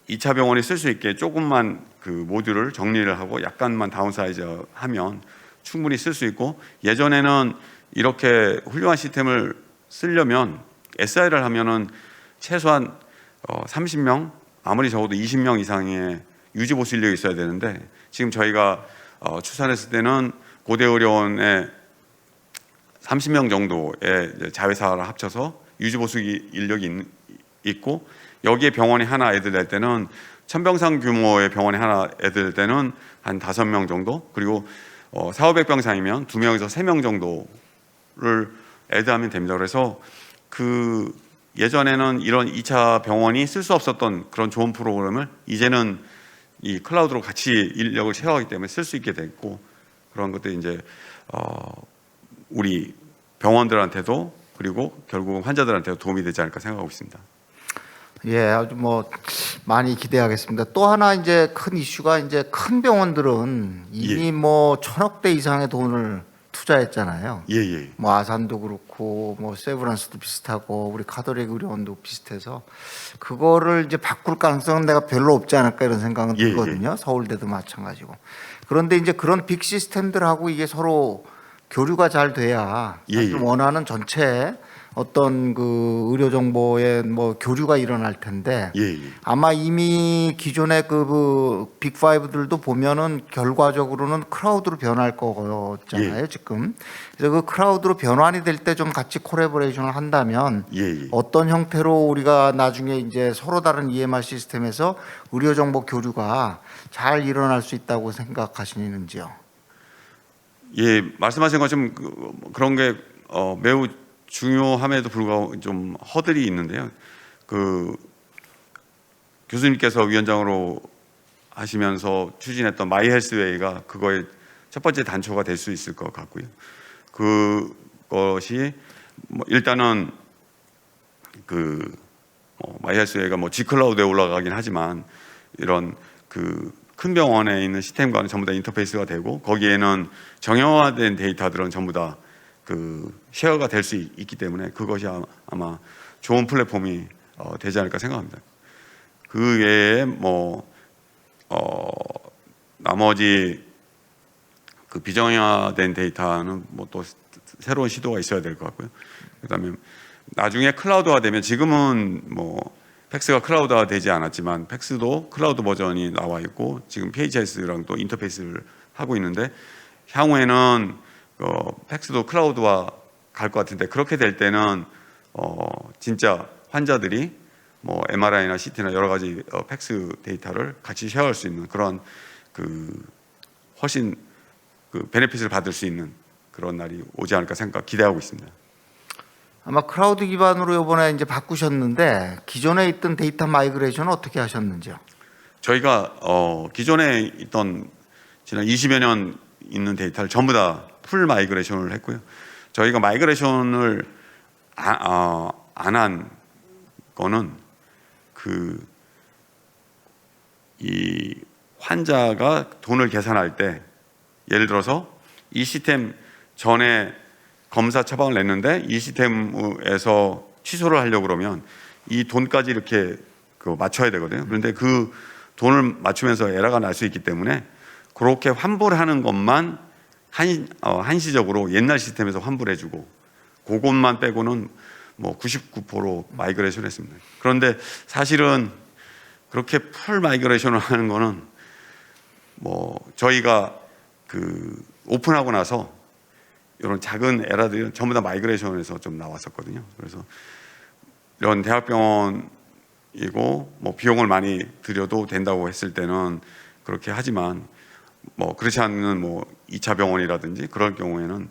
2차 병원이 쓸 수 있게 조금만 그 모듈을 정리를 하고 약간만 다운사이즈 하면 충분히 쓸 수 있고 예전에는 이렇게 훌륭한 시스템을 쓰려면 SI를 하면은 최소한 30명 아무리 적어도 20명 이상의 유지 보수 인력이 있어야 되는데 지금 저희가 추산했을 때는 고대의료원에 30명 정도의 자회사를 합쳐서 유지 보수 인력이 있고 여기에 병원이 하나 애들 낼 때는 1,000병상 규모의 병원이 하나 애들 낼 때는 한 5명 정도 그리고 4,500병상이면 2명에서 3명 정도를 애드하면 됩니다. 그래서 그 예전에는 이런 2차 병원이 쓸 수 없었던 그런 좋은 프로그램을 이제는 이 클라우드로 같이 인력을 채워하기 때문에 쓸 수 있게 됐고 그런 것들이 이제 우리 병원들한테도 그리고 결국 환자들한테도 도움이 되지 않을까 생각하고 있습니다. 예, 아주 뭐 많이 기대하겠습니다. 또 하나 이제 큰 이슈가 이제 큰 병원들은 이미 뭐 1,000억대 이상의 돈을 투자했잖아요. 뭐 아산도 그렇고 뭐 세브란스도 비슷하고 우리 카톨릭 의료원도 비슷해서 그거를 이제 바꿀 가능성은 내가 별로 없지 않을까 이런 생각은 들거든요. 서울대도 마찬가지고. 그런데 이제 그런 빅 시스템들하고 이게 서로 교류가 잘 돼야 자기 원하는 전체 어떤 그 의료 정보의 뭐 교류가 일어날 텐데 예, 예. 아마 이미 기존의 그 빅5들도 보면은 결과적으로는 크라우드로 변할 거잖아요, 지금. 그래서 그 크라우드로 변환이 될 때 좀 같이 콜라보레이션을 한다면 예, 예. 어떤 형태로 우리가 나중에 이제 서로 다른 EMR 시스템에서 의료 정보 교류가 잘 일어날 수 있다고 생각하시는지요? 예, 말씀하신 것처럼 그런 게 매우 중요함에도 불구하고 좀 허들이 있는데요. 그 교수님께서 위원장으로 하시면서 추진했던 마이헬스웨이가 그거의 첫 번째 단초가 될 수 있을 것 같고요. 그것이 뭐 일단은 마이헬스웨이가 뭐 G클라우드에 올라가긴 하지만 이런 그 큰 병원에 있는 시스템과는 전부 다 인터페이스가 되고 거기에는 정형화된 데이터들은 전부 다 그 쉐어가 될 수 있기 때문에 그것이 아마 좋은 플랫폼이 되지 않을까 생각합니다. 그 외에 뭐 나머지 그 비정형화된 데이터는 뭐 또 새로운 시도가 있어야 될 것 같고요. 그다음에 나중에 클라우드화 되면 지금은 뭐 팩스가 클라우드화 되지 않았지만 팩스도 클라우드 버전이 나와 있고 지금 PHS랑 또 인터페이스를 하고 있는데 향후에는 팩스도 클라우드화 갈 것 같은데 그렇게 될 때는 진짜 환자들이 뭐 MRI나 CT나 여러 가지 팩스 데이터를 같이 쉐어할 수 있는 그런 그 훨씬 그 베네핏을 받을 수 있는 그런 날이 오지 않을까 기대하고 있습니다. 아마 클라우드 기반으로 이번에 이제 바꾸셨는데 기존에 있던 데이터 마이그레이션은 어떻게 하셨는지요? 저희가 기존에 있던 지난 20여 년 있는 데이터를 전부 다 풀 마이그레이션을 했고요. 저희가 마이그레이션을 안 한 거는 이 환자가 돈을 계산할 때 예를 들어서 이 시스템 전에 검사 처방을 냈는데 이 시스템에서 취소를 하려고 그러면 이 돈까지 이렇게 맞춰야 되거든요. 그런데 그 돈을 맞추면서 에러가 날 수 있기 때문에 그렇게 환불을 하는 것만 한시적으로 옛날 시스템에서 환불해주고 그것만 빼고는 뭐 99% 마이그레이션 했습니다. 그런데 사실은 그렇게 풀 마이그레이션을 하는 거는 뭐 저희가 오픈하고 나서 이런 작은 에러들이 전부 다 마이그레이션에서 좀 나왔었거든요. 그래서 이런 대학병원이고 뭐 비용을 많이 들여도 된다고 했을 때는 그렇게 하지만 뭐 그렇지 않는 뭐 2차 병원이라든지 그럴 경우에는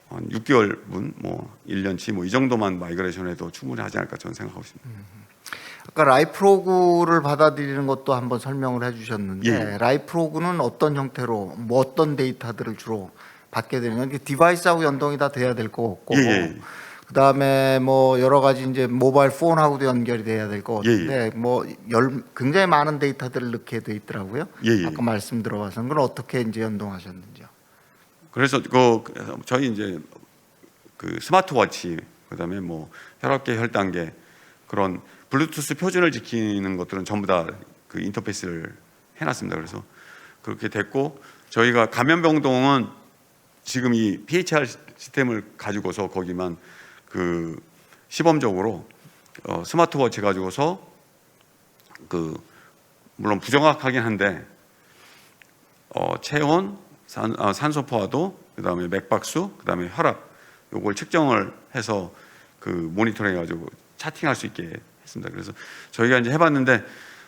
한 6개월분 뭐 1년치 뭐 이 정도만 마이그레이션해도 충분히 하지 않을까 저는 생각하고 있습니다. 아까 라이프로그를 받아들이는 것도 한번 설명을 해주셨는데 예. 라이프로그는 어떤 형태로 뭐 어떤 데이터들을 주로 받게 되는 건지 디바이스하고 연동이 다 돼야 될 것 같고 예. 그다음에 뭐 여러 가지 이제 모바일 폰하고도 연결이 돼야 될 것 같은데 뭐 굉장히 많은 데이터들을 넣게 돼 있더라고요. 예. 아까 말씀 들어봐서 그건 어떻게 이제 연동하셨는지요? 그래서 저희 이제 스마트워치 그다음에 뭐 혈압계, 혈당계 그런 블루투스 표준을 지키는 것들은 전부 다 그 인터페이스를 해놨습니다. 그래서 그렇게 됐고 저희가 감염병동은 지금 이 PHR 시스템을 가지고서 거기만 시범적으로 스마트워치 가지고서 물론 부정확하긴 한데 체온, 산소 포화도, 그다음에 맥박수, 그다음에 혈압 요걸 측정을 해서 모니터링 해가지고 차팅할 수 있게 했습니다. 그래서 저희가 이제 해봤는데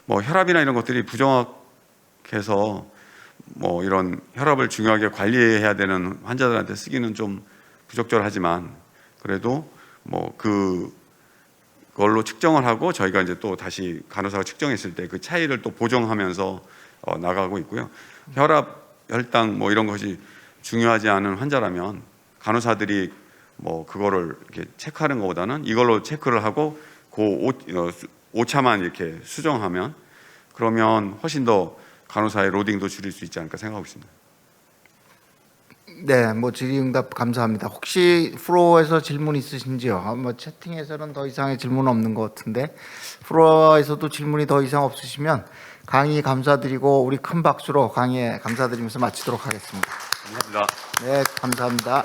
뭐 혈압이나 이런 것들이 부정확해서 뭐 이런 혈압을 중요하게 관리해야 되는 환자들한테 쓰기는 좀 부적절하지만 그래도 뭐 그걸로 측정을 하고 저희가 이제 또 다시 간호사가 측정했을 때 그 차이를 또 보정하면서 나가고 있고요. 혈압, 혈당 뭐 이런 것이 중요하지 않은 환자라면 간호사들이 뭐 그거를 이렇게 체크하는 것보다는 이걸로 체크를 하고 오차만 이렇게 수정하면 그러면 훨씬 더 간호사의 로딩도 줄일 수 있지 않을까 생각하고 있습니다. 네, 뭐 질의응답 감사합니다. 혹시 프로에서 질문 있으신지요? 뭐 채팅에서는 더 이상의 질문 없는 것 같은데 프로에서도 질문이 더 이상 없으시면 강의 감사드리고 우리 큰 박수로 강의에 감사드리면서 마치도록 하겠습니다. 감사합니다. 네, 감사합니다.